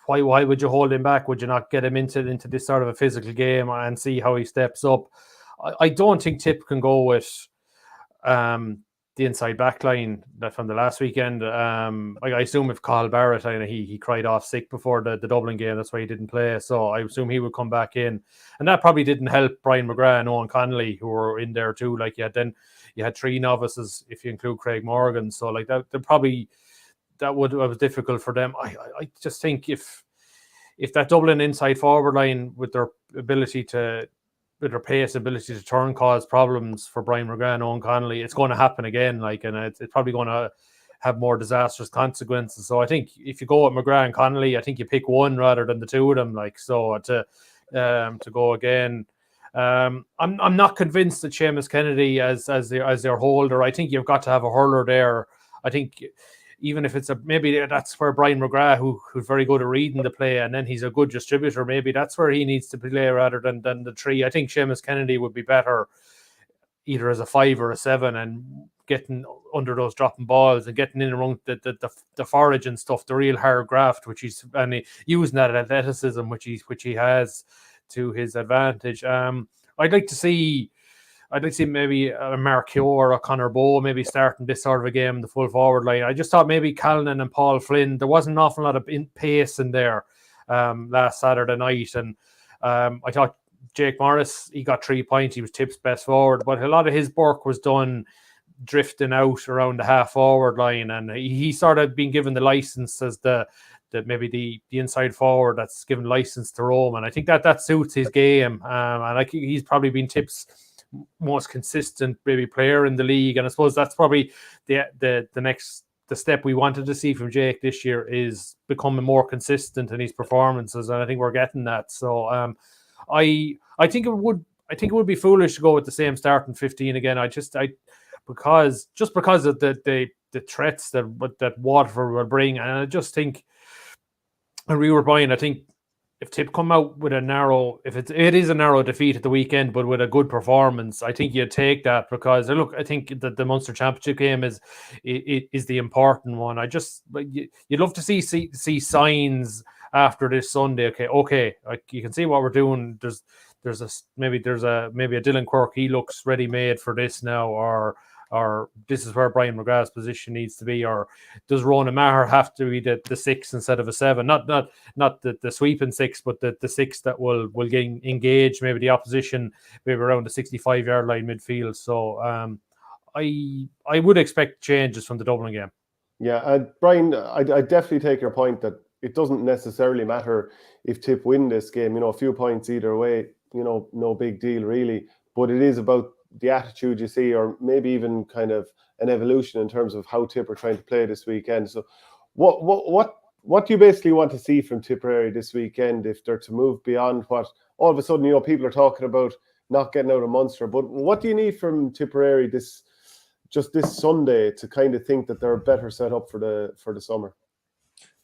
why would you hold him back? Would you not get him into this sort of a physical game and see how he steps up? I don't think Tipp can go with the inside back line that from the last weekend. I assume if Cahill Barrett, he cried off sick before the Dublin game, that's why he didn't play. So I assume he would come back in, and that probably didn't help Brian McGrath and Owen Connolly, who were in there too. Like you had 3 novices if you include Craig Morgan. So like that was difficult for them. I just think if that Dublin inside forward line with their pace, ability to turn, cause problems for Brian McGrath and Owen Connolly, it's going to happen again. And it's probably going to have more disastrous consequences. So I think if you go with McGrath and Connolly, I think you pick one rather than the 2 of them. Like so to go again. I'm not convinced that Seamus Kennedy as their holder. I think you've got to have a hurler there. I think even if it's maybe that's where Brian McGrath, who's very good at reading the play, and then he's a good distributor, maybe that's where he needs to play rather than the 3. I think Seamus Kennedy would be better either as a 5 or a 7 and getting under those dropping balls and getting in around the forage and stuff, the real hard graft, using that athleticism which he has to his advantage. I'd like to see maybe a Mark Keogh or a Conor Bowe maybe starting this sort of a game, the full forward line. I just thought maybe Callanan and Paul Flynn, there wasn't an awful lot of pace in there last Saturday night. And I thought Jake Morris, he got 3 points. He was Tipp's best forward, but a lot of his work was done drifting out around the half forward line. And he sort of been given the license as maybe the inside forward that's given license to roam. And I think that suits his game. And he's probably been Tipp's most consistent maybe player in the league, and I suppose that's probably the step we wanted to see from Jake this year is becoming more consistent in his performances, and I think we're getting that. So I think it would be foolish to go with the same starting 15 again. Because of the threats that Waterford will bring, and I just think, and we were buying, I think if Tipp come out with it is a narrow defeat at the weekend, but with a good performance, I think you take that, because look, I think that the Munster Championship game is the important one. You'd love to see signs after this Sunday. Okay, you can see what we're doing. There's maybe a Dylan Quirk. He looks ready made for this now, or this is where Brian McGrath's position needs to be, or does Ronan Maher have to be the 6 instead of a 7? Not the sweeping 6, but the 6 that will engage maybe the opposition maybe around the 65-yard line midfield. So I would expect changes from the Dublin game. Yeah, Brian, I definitely take your point that it doesn't necessarily matter if Tipp win this game. A few points either way, no big deal really. But it is about the attitude you see, or maybe even kind of an evolution in terms of how Tipp are trying to play this weekend. So, what do you basically want to see from Tipperary this weekend if they're to move beyond what all of a sudden people are talking about not getting out of Munster? But what do you need from Tipperary this Sunday to kind of think that they're better set up for the summer?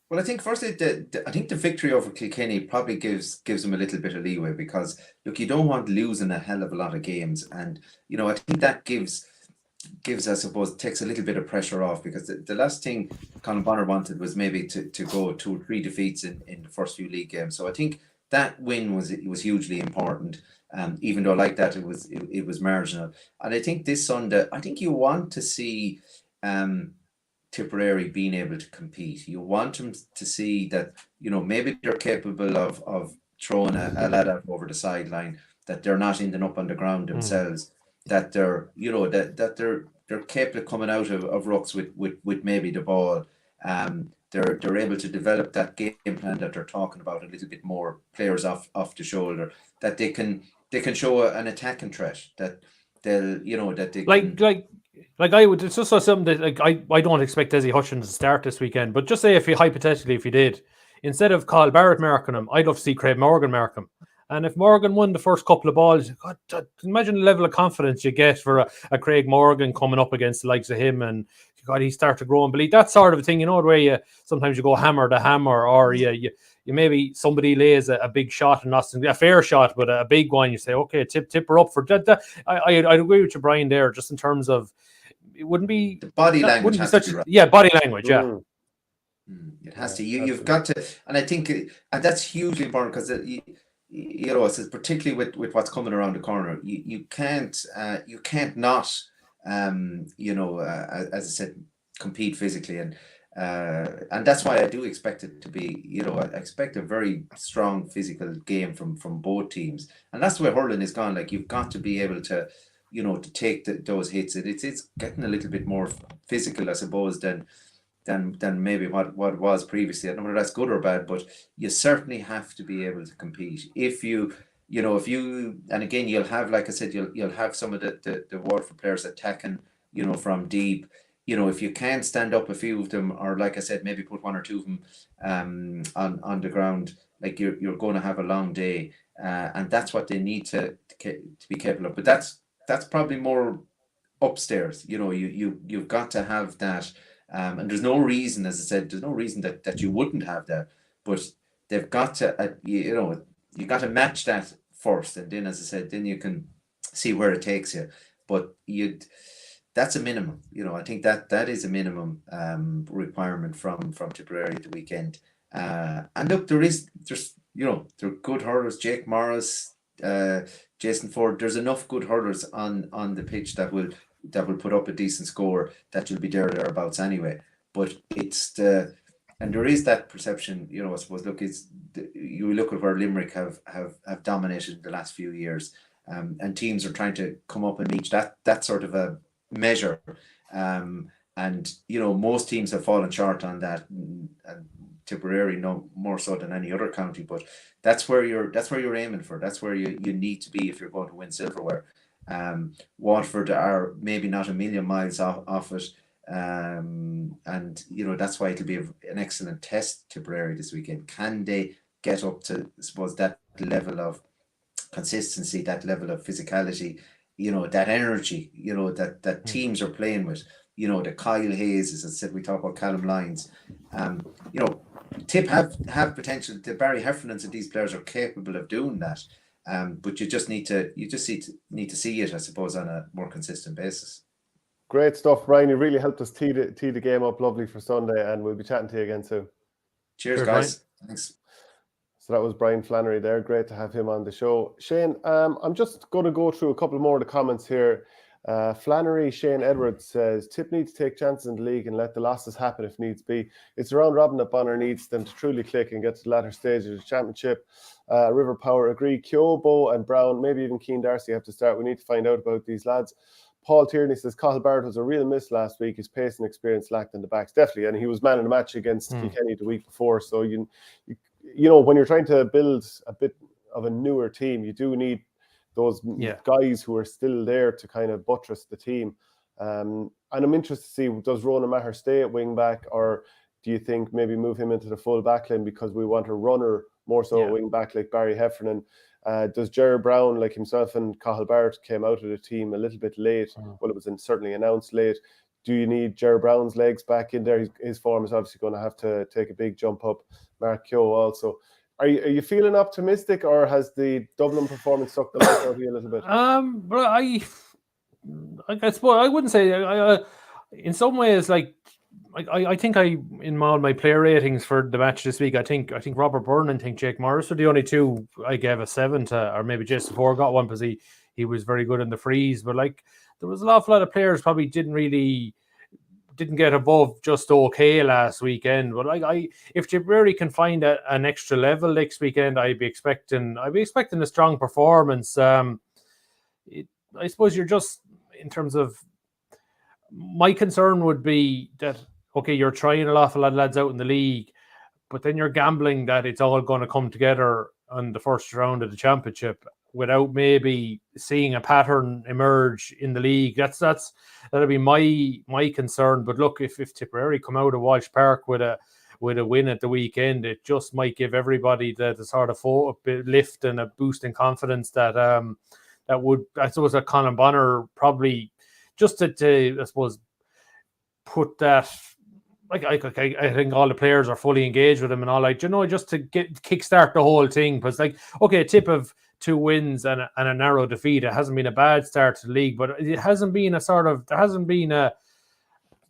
Well, I think firstly, I think the victory over Kilkenny probably gives them a little bit of leeway, because look, you don't want losing a hell of a lot of games, and I think that gives I suppose takes a little bit of pressure off, because the last thing Colin Bonner wanted was maybe to go 2 or 3 defeats in the first few league games. So I think that win was hugely important. Even though like that it was marginal, and I think this Sunday, I think you want to see Tipperary being able to compete. You want them to see that maybe they're capable of throwing a lad out over the sideline, that they're not ending up on the ground themselves, that they're that they're capable of coming out of rucks with maybe the ball. They're able to develop that game plan that they're talking about a little bit more, players off the shoulder, that they can show an attacking threat, that they'll that they like I would. It's just something that I don't expect Desi Hutchins to start this weekend, but just say if he did, instead of Carl Barrett marking him, I'd love to see Craig Morgan mark him. And if Morgan won the first couple of balls, God, imagine the level of confidence you get for a Craig Morgan coming up against the likes of him, and God, he start to grow and believe. That sort of a thing, the way sometimes you go hammer to hammer, or you maybe somebody lays a big shot and not a fair shot, but a big one. You say, okay, Tipp her up for that. I agree with you, Brian, there, just in terms of it wouldn't be the body language. Body language, yeah. It has to. You've got to, and I think, and that's hugely important, because it's particularly with what's coming around the corner. You can't not, as I said, compete physically, and that's why I do expect it to be, I expect a very strong physical game from both teams, and that's the way hurling is gone. Like, you've got to be able to, to take those hits. It's getting a little bit more physical, I suppose, than maybe what it was previously. I don't know whether that's good or bad, but you certainly have to be able to compete. If you and again, you'll have, like I said, you'll have some of the Waterford players attacking, from deep. If you can't stand up a few of them, or like I said, maybe put 1 or 2 of them on the ground, like you're going to have a long day, and that's what they need to be capable of. But that's probably more upstairs. You've got to have that. And there's no reason, as I said, there's no reason that you wouldn't have that, but they've got to, you got to match that first, and then, as I said, then you can see where it takes you. But that's a minimum, I think that is a minimum requirement from Tipperary at the weekend. And look, there's they're good hurlers, Jake Morris, Jason Ford. There's enough good hurlers on the pitch that will put up a decent score, that you'll be thereabouts anyway. But and there is that perception, I suppose. Look, you look at where Limerick have dominated the last few years, and teams are trying to come up and reach that sort of a measure, and most teams have fallen short on that, and Tipperary no more so than any other county. But that's where you're aiming for. That's where you need to be if you're going to win silverware. Waterford are maybe not a million miles off it, and that's why it'll be an excellent test, Tipperary, this weekend. Can they get up to, I suppose, that level of consistency, that level of physicality, that energy, that teams are playing with, the Cahill Hayes, as I said, we talk about Callum Lyons, Tipp have potential. The Barry Heffernans and these players are capable of doing that. But you just need to see it, I suppose, on a more consistent basis. Great stuff, Brian. You really helped us tee the game up lovely for Sunday, and we'll be chatting to you again soon. Cheers, guys. Brian. Thanks. So that was Brian Flannery there. Great to have him on the show. Shane, I'm just going to go through a couple more of the comments here. Flannery Shane Edwards says Tipp needs to take chances in the league and let the losses happen if needs be. It's around robin that Bonner needs them to truly click and get to the latter stage of the championship. River Power agree. Kyobo and Brown, maybe even Keane Darcy have to start. We need to find out about these lads. Paul Tierney says Cahill Barrett was a real miss last week. His pace and experience lacked in the backs, definitely, and he was man of the match against Kilkenny the week before. So you know, when you're trying to build a bit of a newer team, you do need those guys who are still there to kind of buttress the team. And I'm interested to see, does Ronan Maher stay at wing back, or do you think maybe move him into the full back line because we want a runner more so at wing back like Barry Heffernan? Does Gerard Brown, like himself and Cahill Barrett, came out of the team a little bit late? Well, it was certainly announced late. Do you need Gerard Brown's legs back in there? His form is obviously going to have to take a big jump up. Mark Keogh also. Are you feeling optimistic, or has the Dublin performance sucked the life out of you a little bit? But I suppose I wouldn't say. In some ways, like I think in all my player ratings for the match this week, I think Robert Byrne and I think Jake Morris were the only two I gave a 7 to, or maybe Jason Ford got one because he was very good in the freeze. But like there was an awful lot of players probably didn't get above just okay last weekend. But if Tipperary can find an extra level next weekend, I'd be expecting a strong performance. I suppose you're just, in terms of, my concern would be that, okay, you're trying an awful lot of lads out in the league, but then you're gambling that it's all going to come together on the first round of the championship without maybe seeing a pattern emerge in the league. That'll be my concern. But look, if Tipperary come out of Walsh Park with a win at the weekend, it just might give everybody the sort of lift and a boost in confidence that would, I suppose, that Colin Bonner probably just to I suppose put that. Like I think all the players are fully engaged with him and all, like, you know, just to kickstart the whole thing. Because like, okay, Tipp of 2 wins and a narrow defeat. It hasn't been a bad start to the league, but it hasn't been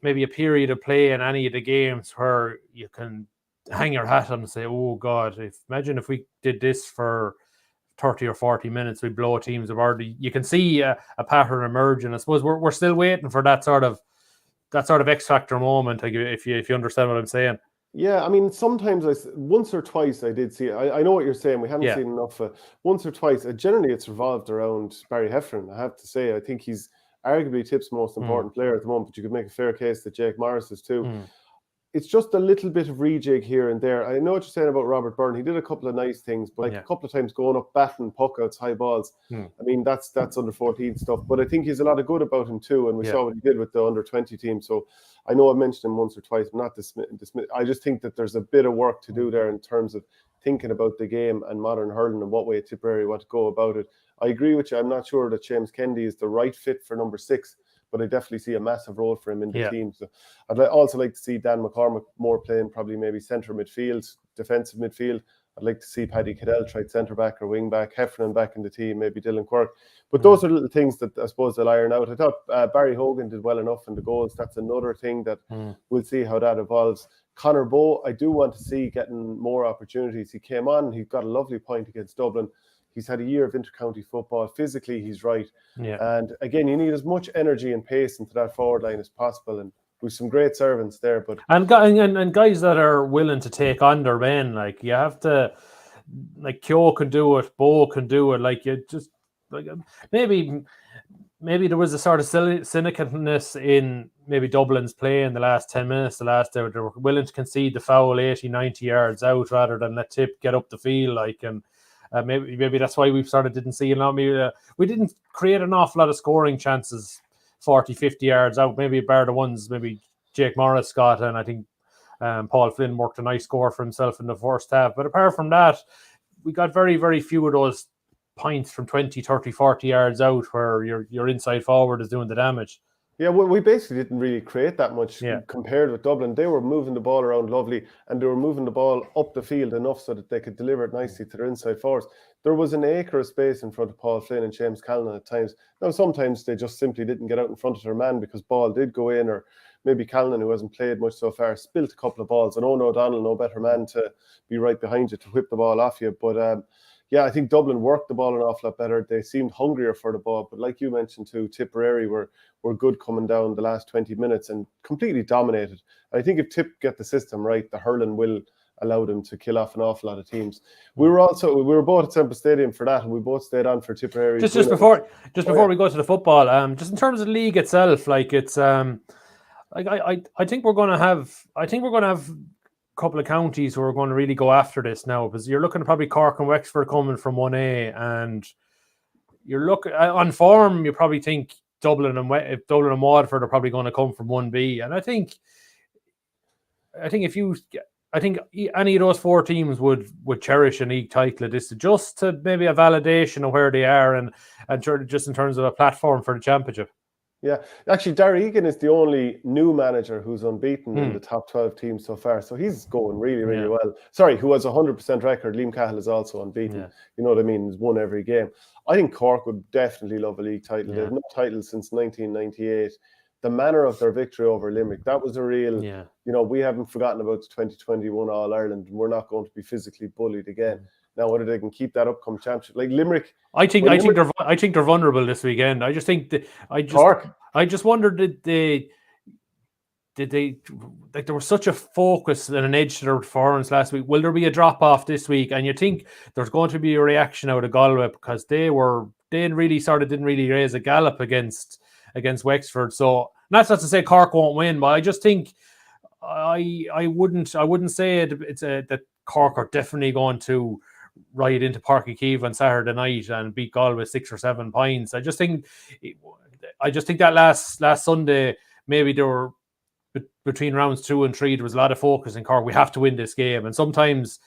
maybe a period of play in any of the games where you can hang your hat on and say, oh God, imagine if we did this for 30 or 40 minutes, we'd blow teams apart. You can see a pattern emerging. I suppose we're still waiting for that sort of X factor moment, if you understand what I'm saying. Yeah, I mean, sometimes once or twice I did see it. I know what you're saying. We haven't seen enough. Once or twice, generally it's revolved around Barry Heffernan. I have to say, I think he's arguably Tipp's most important player at the moment, but you could make a fair case that Jake Morris is too. It's just a little bit of rejig here and there. I know what you're saying about Robert Byrne. He did a couple of nice things, but like a couple of times going up, batting puck outs, high balls. I mean, that's under 14 stuff. But I think he's a lot of good about him too, and we saw what he did with the under 20 team. So I know I've mentioned him once or twice. I'm not dismissing. I just think that there's a bit of work to do there in terms of thinking about the game and modern hurling and what way Tipperary want to go about it. I agree with you. I'm not sure that James Kennedy is the right fit for number 6. But I definitely see a massive role for him in the team. So I'd also like to see Dan McCormick more playing probably maybe centre midfield, defensive midfield. I'd like to see Paddy Cahill try centre back or wing back, Heffernan back in the team, maybe Dylan Quirk. But those are little things that I suppose they'll iron out. I thought Barry Hogan did well enough in the goals. That's another thing that we'll see how that evolves. Conor Bowe, I do want to see getting more opportunities. He came on, he got a lovely point against Dublin. He's had a year of intercounty football. Physically, he's right. And again, you need as much energy and pace into that forward line as possible. And we've some great servants there. But and guys that are willing to take on their men, like you have to, like Keogh can do it, Bowe can do it. Like you just like maybe there was a sort of cynicalness in maybe Dublin's play in the last 10 minutes. They were willing to concede the foul 80, 90 yards out rather than let Tipp get up the field, like and. Maybe that's why we sort of didn't see a lot. We didn't create an awful lot of scoring chances 40, 50 yards out. Maybe bar the ones maybe Jake Morris got, and I think Paul Flynn worked a nice score for himself in the first half. But apart from that, we got very, very few of those points from 20, 30, 40 yards out where your inside forward is doing the damage. Yeah, well, we basically didn't really create that much compared with Dublin. They were moving the ball around lovely, and they were moving the ball up the field enough so that they could deliver it nicely to their inside forwards. There was an acre of space in front of Paul Flynn and James Callan at times. Now, sometimes they just simply didn't get out in front of their man because ball did go in, or maybe Callan, who hasn't played much so far, spilt a couple of balls. And Owen O'Donnell, no better man to be right behind you to whip the ball off you. But I think Dublin worked the ball an awful lot better. They seemed hungrier for the ball. But like you mentioned too, Tipperary were good coming down the last 20 minutes and completely dominated. And I think if Tipp get the system right, the hurling will allow them to kill off an awful lot of teams. We were both at Semple Stadium for that, and we both stayed on for Tipperary. Just before we go to the football, just in terms of the league itself, like it's I think we're going to have a couple of counties who are going to really go after this now, because you're looking at probably Cork and Wexford coming from 1A, and you're looking on form. You probably think Dublin and Waterford are probably going to come from 1B, and I think any of those four teams would cherish a league title at this, just to maybe a validation of where they are, and just in terms of a platform for the championship. Yeah, actually, Darragh Egan is the only new manager who's unbeaten in the top 12 teams so far. So he's going really, really well. Sorry, who has a 100% record. Liam Cahill is also unbeaten. Yeah. You know what I mean? He's won every game. I think Cork would definitely love a league title. They've no title since 1998. The manner of their victory over Limerick, that was a real, you know, we haven't forgotten about the 2021 All-Ireland. We're not going to be physically bullied again. Now, whether they can keep that up come championship, like Limerick, I think they're vulnerable this weekend. I just think I just wondered, did they like, there was such a focus and an edge to their performance last week. Will there be a drop off this week? And you think there's going to be a reaction out of Galway, because they didn't really raise a gallop against Wexford. So that's not to say Cork won't win, but I just think I wouldn't say that Cork are definitely going to ride into Páirc Uí Chaoimh on Saturday night and beat Galway 6 or 7 points. I just think that last Sunday, maybe there were between rounds 2 and 3, there was a lot of focus in Cork. We have to win this game, and sometimes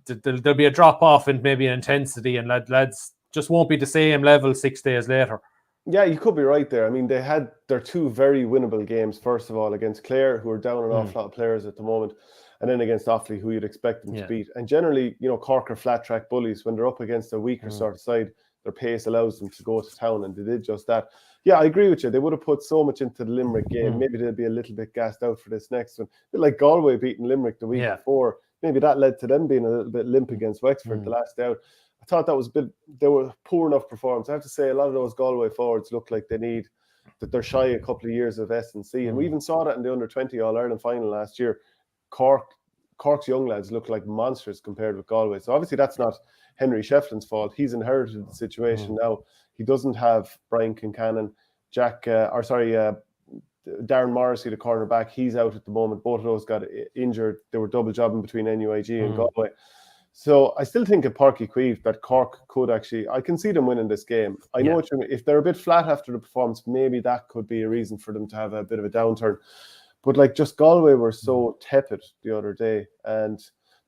there'll be a drop off in maybe an intensity, and lads just won't be the same level 6 days later. Yeah, you could be right there. I mean, they had their 2 very winnable games. First of all, against Clare, who are down an awful lot of players at the moment, and then against Offaly, who you'd expect them to beat. And generally, you know, Cork are flat track bullies. When they're up against a weaker sort of side, their pace allows them to go to town, and they did just that. Yeah, I agree with you. They would have put so much into the Limerick game. Maybe they'll be a little bit gassed out for this next one. A bit like Galway beating Limerick the week before. Maybe that led to them being a little bit limp against Wexford the last day out. I thought that was a bit, they were poor enough performance. I have to say, a lot of those Galway forwards look like that they're shy a couple of years of S&C. And we even saw that in the under-20 All-Ireland final last year. Cork's young lads look like monsters compared with Galway. So obviously that's not Henry Shefflin's fault. He's inherited the situation now. He doesn't have Brian Kincannon, Darren Morrissey, the cornerback. He's out at the moment. Both of those got injured. They were double jobbing between NUIG and Galway. So I still think at Páirc Uí Chaoimh that Cork could actually, I can see them winning this game. I know what you mean. If they're a bit flat after the performance, maybe that could be a reason for them to have a bit of a downturn. But like, just Galway were so tepid the other day, and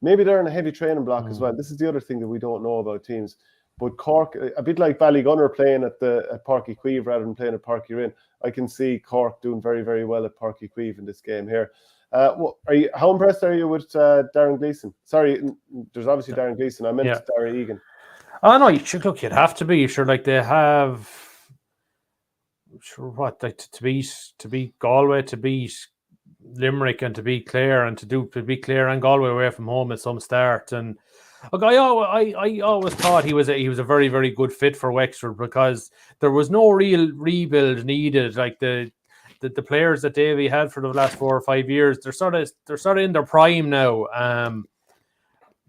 maybe they're in a heavy training block as well. This is the other thing that we don't know about teams. But Cork, a bit like Ballygunner playing at Páirc Uí Chaoimh rather than playing at Páirc Uí Rinn, I can see Cork doing very, very well at Páirc Uí Chaoimh in this game here. How impressed are you with Darren Gleeson? Sorry, there's obviously Darren Gleeson. I meant Darragh Egan. Oh no, you'd have to be. Sure, like they have. Sure, what, like to beat Galway, to beat Limerick, and to beat Clare, and to beat Clare and Galway away from home at some start. And look, I always thought he was a very, very good fit for Wexford, because there was no real rebuild needed. Like the players that Davy had for the last 4 or 5 years, they're sort of in their prime now.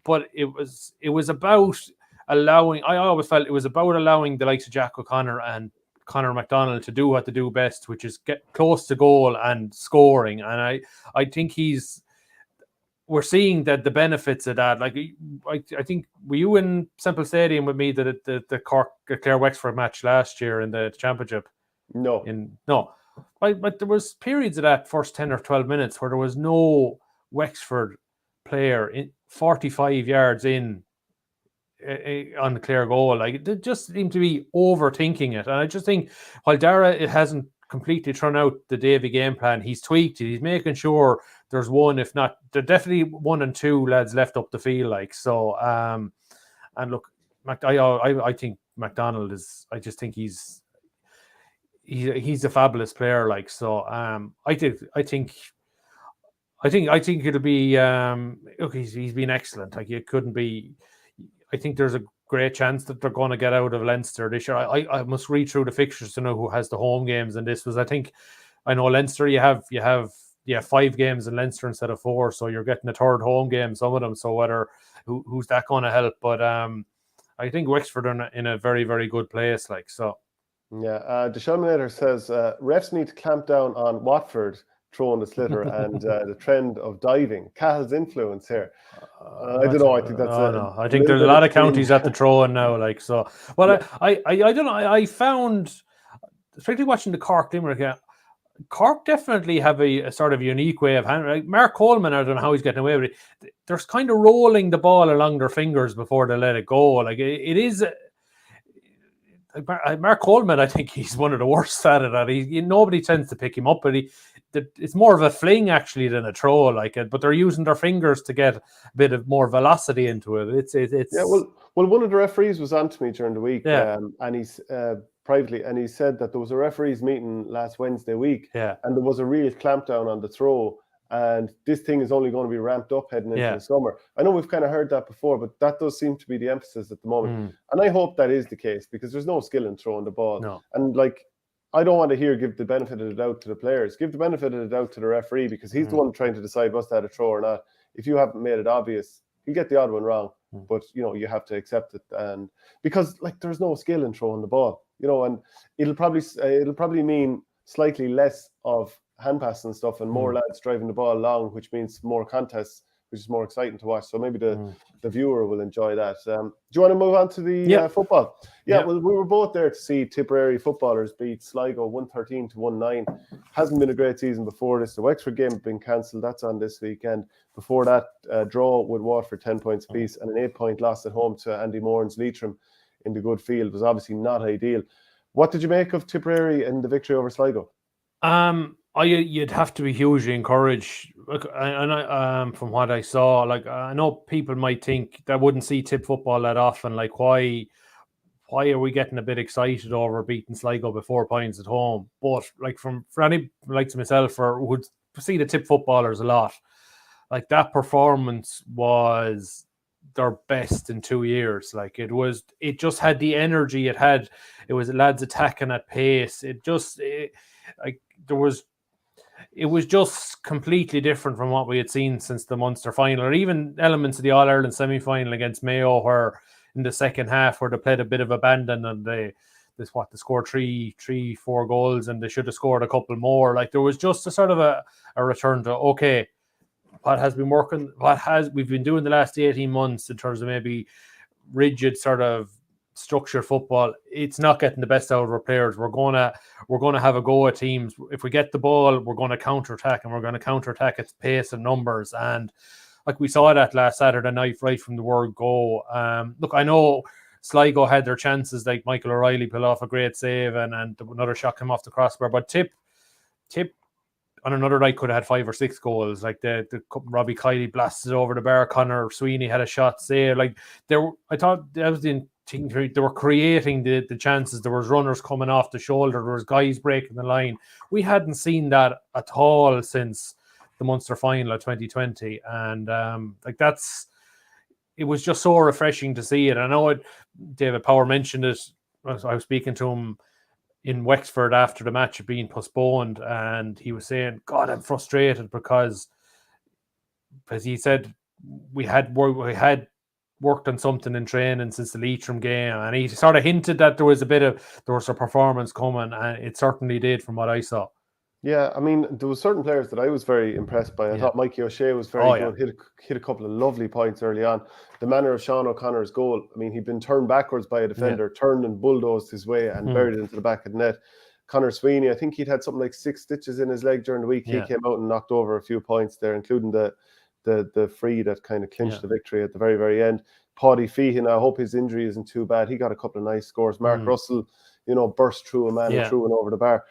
But it was about allowing. I always felt it was about allowing the likes of Jack O'Connor and Conor McDonald to do what they do best, which is get close to goal and scoring. And I think we're seeing that the benefits of that. Like I think, were you in Semple Stadium with me the Cork Clare Wexford match last year in the championship? No. But there was periods of that first 10 or 12 minutes where there was no Wexford player in 45 yards in on the Clare goal. Like, they just seem to be overthinking it. And I just think, while Darragh, it hasn't completely thrown out the Davy game plan, he's tweaked it. He's making sure there's one, if not, there definitely 1 and 2 lads left up the field. Like, so, and look, I think McDonald is, I just think he's a fabulous player. Like, so, I think it'll be, look, he's been excellent. Like, it couldn't be. I think there's a great chance that they're going to get out of Leinster this year. I must read through the fixtures to know who has the home games, and this was, I know Leinster, you have 5 games in Leinster instead of 4, so you're getting a third home game, some of them. So who's that going to help? But I think Wexford are in a very, very good place. Like so. Yeah, the Showminator says refs need to clamp down on Watford throwing the sliotar and the trend of diving. Cahill's influence here. I don't know. I think that's no. I think there's a lot of counties at the throwing now. Like so. Well, yeah. I don't know. I found, especially watching the Cork Limerick. Cork definitely have a sort of unique way of handling. Like Mark Coleman, I don't know how he's getting away with it. They're kind of rolling the ball along their fingers before they let it go. Like it is. Mark Coleman, I think he's one of the worst at it. Nobody tends to pick him up, but it's more of a fling actually than a throw, like it. But they're using their fingers to get a bit of more velocity into it. It's yeah. Well, one of the referees was on to me during the week, and he's privately, and he said that there was a referees meeting last Wednesday week, and there was a real clampdown on the throw. And this thing is only going to be ramped up heading into the summer. I know we've kind of heard that before, but that does seem to be the emphasis at the moment. And I hope that is the case, because there's no skill in throwing the ball. No. And like, I don't want to give the benefit of the doubt to the players. Give the benefit of the doubt to the referee, because he's the one trying to decide what's that a throw or not. If you haven't made it obvious, you get the odd one wrong, but you have to accept it. And because like there's no skill in throwing the ball, and it'll probably mean slightly less of hand pass and stuff, and more lads driving the ball along, which means more contests, which is more exciting to watch. So maybe the viewer will enjoy that. Do you want to move on to the football? Yeah, well, we were both there to see Tipperary footballers beat Sligo 113 to 1-9. Hasn't been a great season before this. The Wexford game had been cancelled. That's on this weekend. Before that, draw with Waterford 10 points apiece, and an 8-point loss at home to Andy Moran's Leitrim in the good field was obviously not ideal. What did you make of Tipperary and the victory over Sligo? You'd have to be hugely encouraged. And from what I saw, like I know people might think that wouldn't see Tipp football that often. Like why are we getting a bit excited over beating Sligo by 4 points at home? But like for any like myself or would see the Tipp footballers a lot, like that performance was their best in 2 years. Like it just had the energy. It was lads attacking at pace. It was just completely different from what we had seen since the Munster final, or even elements of the All-Ireland semi-final against Mayo, where in the second half where they played a bit of abandon and they scored 4 goals and they should have scored a couple more. Like there was just a sort of a return to we've been doing the last 18 months in terms of maybe rigid sort of structured football. It's not getting the best out of our players. We're gonna have a go at teams. If we get the ball, we're going to counter-attack, and we're going to counter-attack its pace and numbers. And like we saw that last Saturday night right from the word go. Look, I know Sligo had their chances, like Michael O'Reilly pulled off a great save and another shot came off the crossbar, but Tipp on another night could have had 5 or 6 goals. Like the Robbie Cahill blasted over the bar. Conor Sweeney had a shot saved. Like I thought that was the thing. They were creating the chances. There was runners coming off the shoulder. There was guys breaking the line. We hadn't seen that at all since the Munster final of 2020, and it was just so refreshing to see it. I know David Power mentioned it. I was speaking to him in Wexford after the match being postponed, and he was saying, God, I'm frustrated because he said we had worked on something in training since the Leitrim game, and he sort of hinted that there was a performance coming, and it certainly did from what I saw. Yeah, I mean, there were certain players that I was very impressed by. I thought Mikey O'Shea was very good, hit a couple of lovely points early on. The manner of Sean O'Connor's goal, I mean, he'd been turned backwards by a defender, turned and bulldozed his way and buried it into the back of the net. Conor Sweeney, I think he'd had something like 6 stitches in his leg during the week. He came out and knocked over a few points there, including the free that kind of clinched the victory at the very, very end. Paddy Feehan, I hope his injury isn't too bad. He got a couple of nice scores. Mark Russell, burst through a man and threw one over the bar.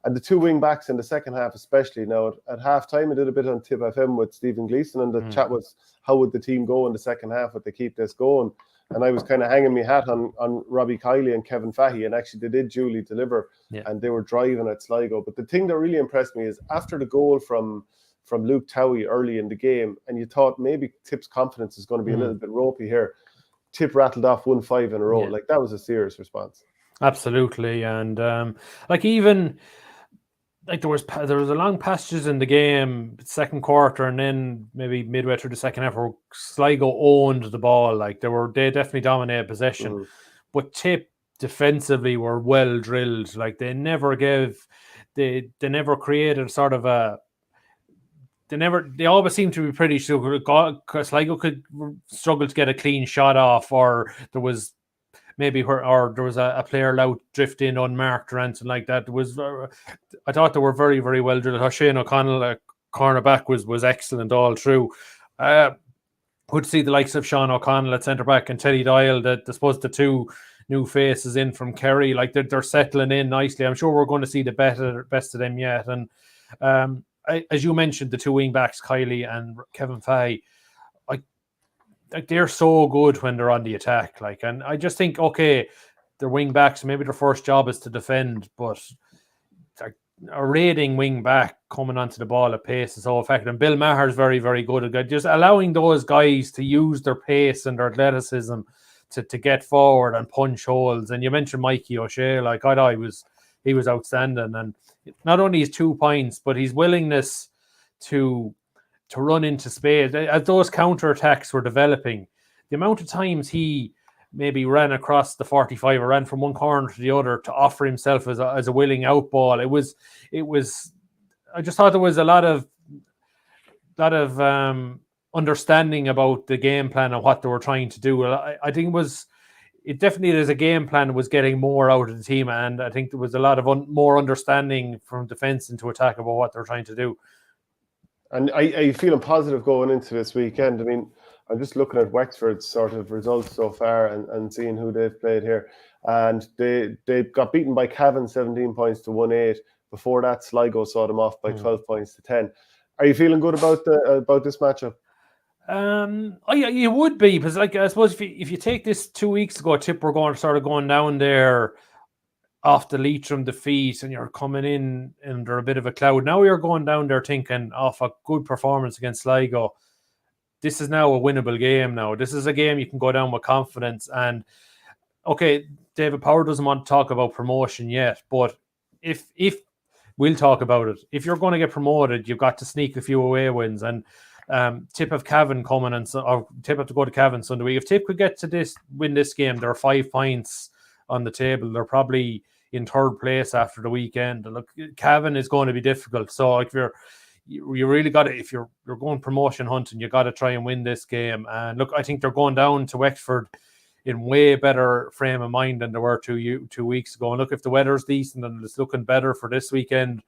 And the 2 wing backs in the second half, especially now at half time, I did a bit on Tipp FM with Stephen Gleeson, and the chat was, how would the team go in the second half? Would they keep this going? And I was kind of hanging my hat on Robbie Cahill and Kevin Fahey, and actually they did duly deliver, and they were driving at Sligo. But the thing that really impressed me is after the goal from Luke Towie early in the game, and you thought maybe Tipp's confidence is going to be a little bit ropey here, Tipp rattled off 1-5 in a row. Like, that was a serious response. Absolutely. And even like there was a long passages in the game, second quarter, and then maybe midway through the second half where Sligo owned the ball. Like they definitely dominated possession, but Tipp defensively were well drilled. Like they never created sort of a. They always seem to be pretty sure. Sligo could struggle to get a clean shot off, or there was maybe or there was a player allowed drift in unmarked or anything like that. I thought they were very, very well drilled. Shane O'Connell, cornerback, was excellent all through. Good to see the likes of Sean O'Connell at centre back and Teddy Doyle, that I suppose the two new faces in from Kerry, like they're settling in nicely. I'm sure we're going to see the best of them yet. And as you mentioned, the two wing backs, Cahill and Kevin Fahey, like they're so good when they're on the attack. Like, and I just think, okay, they're wing backs, maybe their first job is to defend, but a raiding wing back coming onto the ball at pace is so effective. And Bill Maher's very, very good at just allowing those guys to use their pace and their athleticism to get forward and punch holes. And you mentioned Mikey O'Shea, like I thought he was outstanding. And not only his 2 points, but his willingness to run into space. As those counterattacks were developing, the amount of times he maybe ran across the 45 or ran from one corner to the other to offer himself as a willing out ball. It was I just thought there was a lot of understanding about the game plan and what they were trying to do. I think it definitely as a game plan was getting more out of the team, and I think there was a lot of more understanding from defence into attack about what they're trying to do. And I feeling positive going into this weekend. I mean, I'm just looking at Wexford's sort of results so far and seeing who they've played here. And they got beaten by Cavan 17 points to 1-8. Before that, Sligo saw them off by 12 points to 10. Are you feeling good about this matchup? You would be, because like I suppose if you take this 2 weeks ago, Tipp were going down there off the Leitrim defeat, and you're coming in under a bit of a cloud. Now you're going down there thinking off a good performance against Sligo. This is now a winnable game now. This is a game you can go down with confidence. And okay, David Power doesn't want to talk about promotion yet, but if we'll talk about it. If you're going to get promoted, you've got to sneak a few away wins. And Tipp have Cavan coming, or Tipp have to go to Cavan Sunday week. If Tipp could get to win this game, there are 5 points on the table. They're probably in third place after the weekend. And look, Cavan is going to be difficult. So if you really got to, if you're going promotion hunting, you got to try and win this game. And look, I think they're going down to Wexford in way better frame of mind than they were 2 weeks ago. And look, if the weather's decent and it's looking better for this weekend,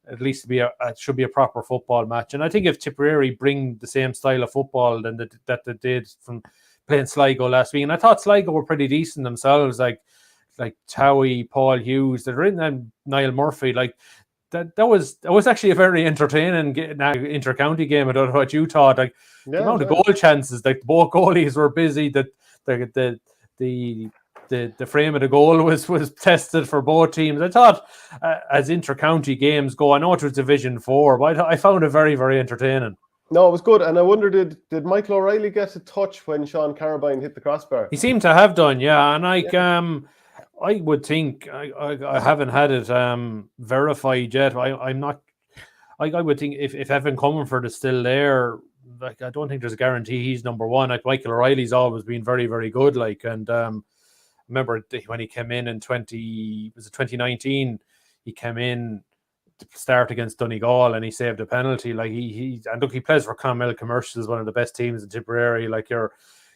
at least it should be a proper football match. And I think if Tipperary bring the same style of football that they did from playing Sligo last week, and I thought Sligo were pretty decent themselves, like Towie, Paul Hughes, they're in them, Niall Murphy, like that was actually a very entertaining inter-county game. I don't know what you thought. Like the amount of goal chances, like both goalies were busy. That the frame of the goal was tested for both teams. I thought as inter-county games go, I know it was Division 4, but I found it very, very entertaining. No, it was good. And I wonder, did Michael O'Reilly get a touch when Sean Carabine hit the crossbar? He seemed to have done, yeah. And I would think, I haven't had it verified yet. I'm not. I would think if Evan Comerford is still there, like I don't think there's a guarantee he's number one. Like Michael O'Reilly's always been very, very good. Like, and remember when he came in 2019, he came in to start against Donegal and he saved a penalty. Like he plays for Clonmel Commercials, one of the best teams in Tipperary. Like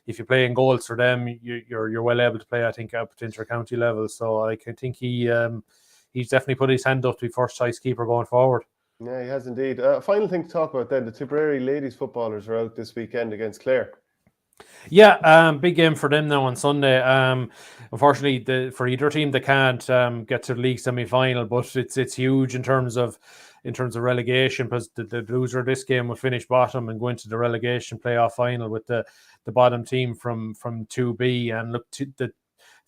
if you're playing goals for them, you're well able to play, I think, up to inter-county level. So I think he's definitely put his hand up to be first choice keeper going forward. Yeah, he has indeed. Final thing to talk about then, the Tipperary ladies footballers are out this weekend against Clare. Yeah, big game for them now on Sunday. Unfortunately, for either team, they can't get to the league semi-final, but it's huge in terms of relegation, because the loser of this game will finish bottom and go into the relegation playoff final with the bottom team from 2B. And look, the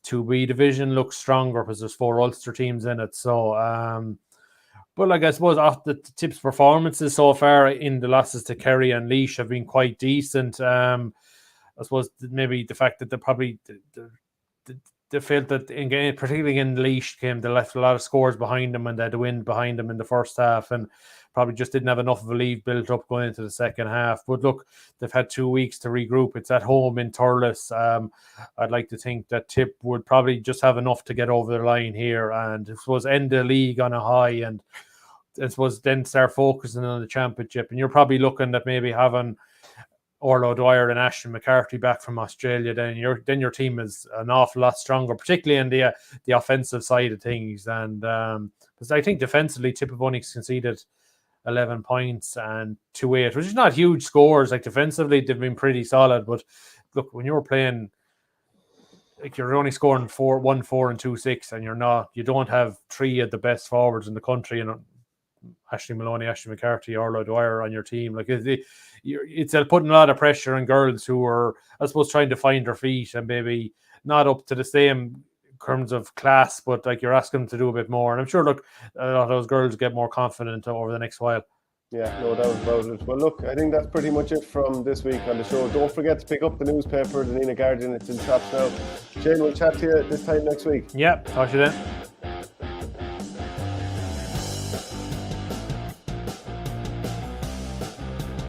2B division looks stronger because there's 4 Ulster teams in it. So, but like I suppose after the Tipp's performances so far in the losses to Kerry and Laois have been quite decent. I suppose maybe the fact that they felt that, particularly in Laois, they left a lot of scores behind them and they had the wind behind them in the first half and probably just didn't have enough of a lead built up going into the second half. But look, they've had 2 weeks to regroup. It's at home in Thurles. I'd like to think that Tipp would probably just have enough to get over the line here and I suppose end the league on a high and I suppose then start focusing on the championship. And you're probably looking at maybe having Orla Dwyer and Ashton McCarthy back from Australia, then your team is an awful lot stronger, particularly in the offensive side of things. And because I think defensively, Tipp have only conceded 11 points and 2-8, which is not huge scores. Like defensively, they've been pretty solid. But look, when you're playing, like you're only scoring 1-4 and 2-6, and you don't have 3 of the best forwards in the country, Ashley Maloney, Ashton McCarthy, Orla Dwyer on your team. Like it's putting a lot of pressure on girls who are, I suppose, trying to find their feet and maybe not up to the same terms of class, but like you're asking them to do a bit more. And I'm sure, look, a lot of those girls get more confident over the next while. Yeah, no doubt about it. Well, look, I think that's pretty much it from this week on the show. Don't forget to pick up the newspaper, the Nina Guardian. It's in shops now. Shane, we'll chat to you this time next week. Yeah, talk to you then.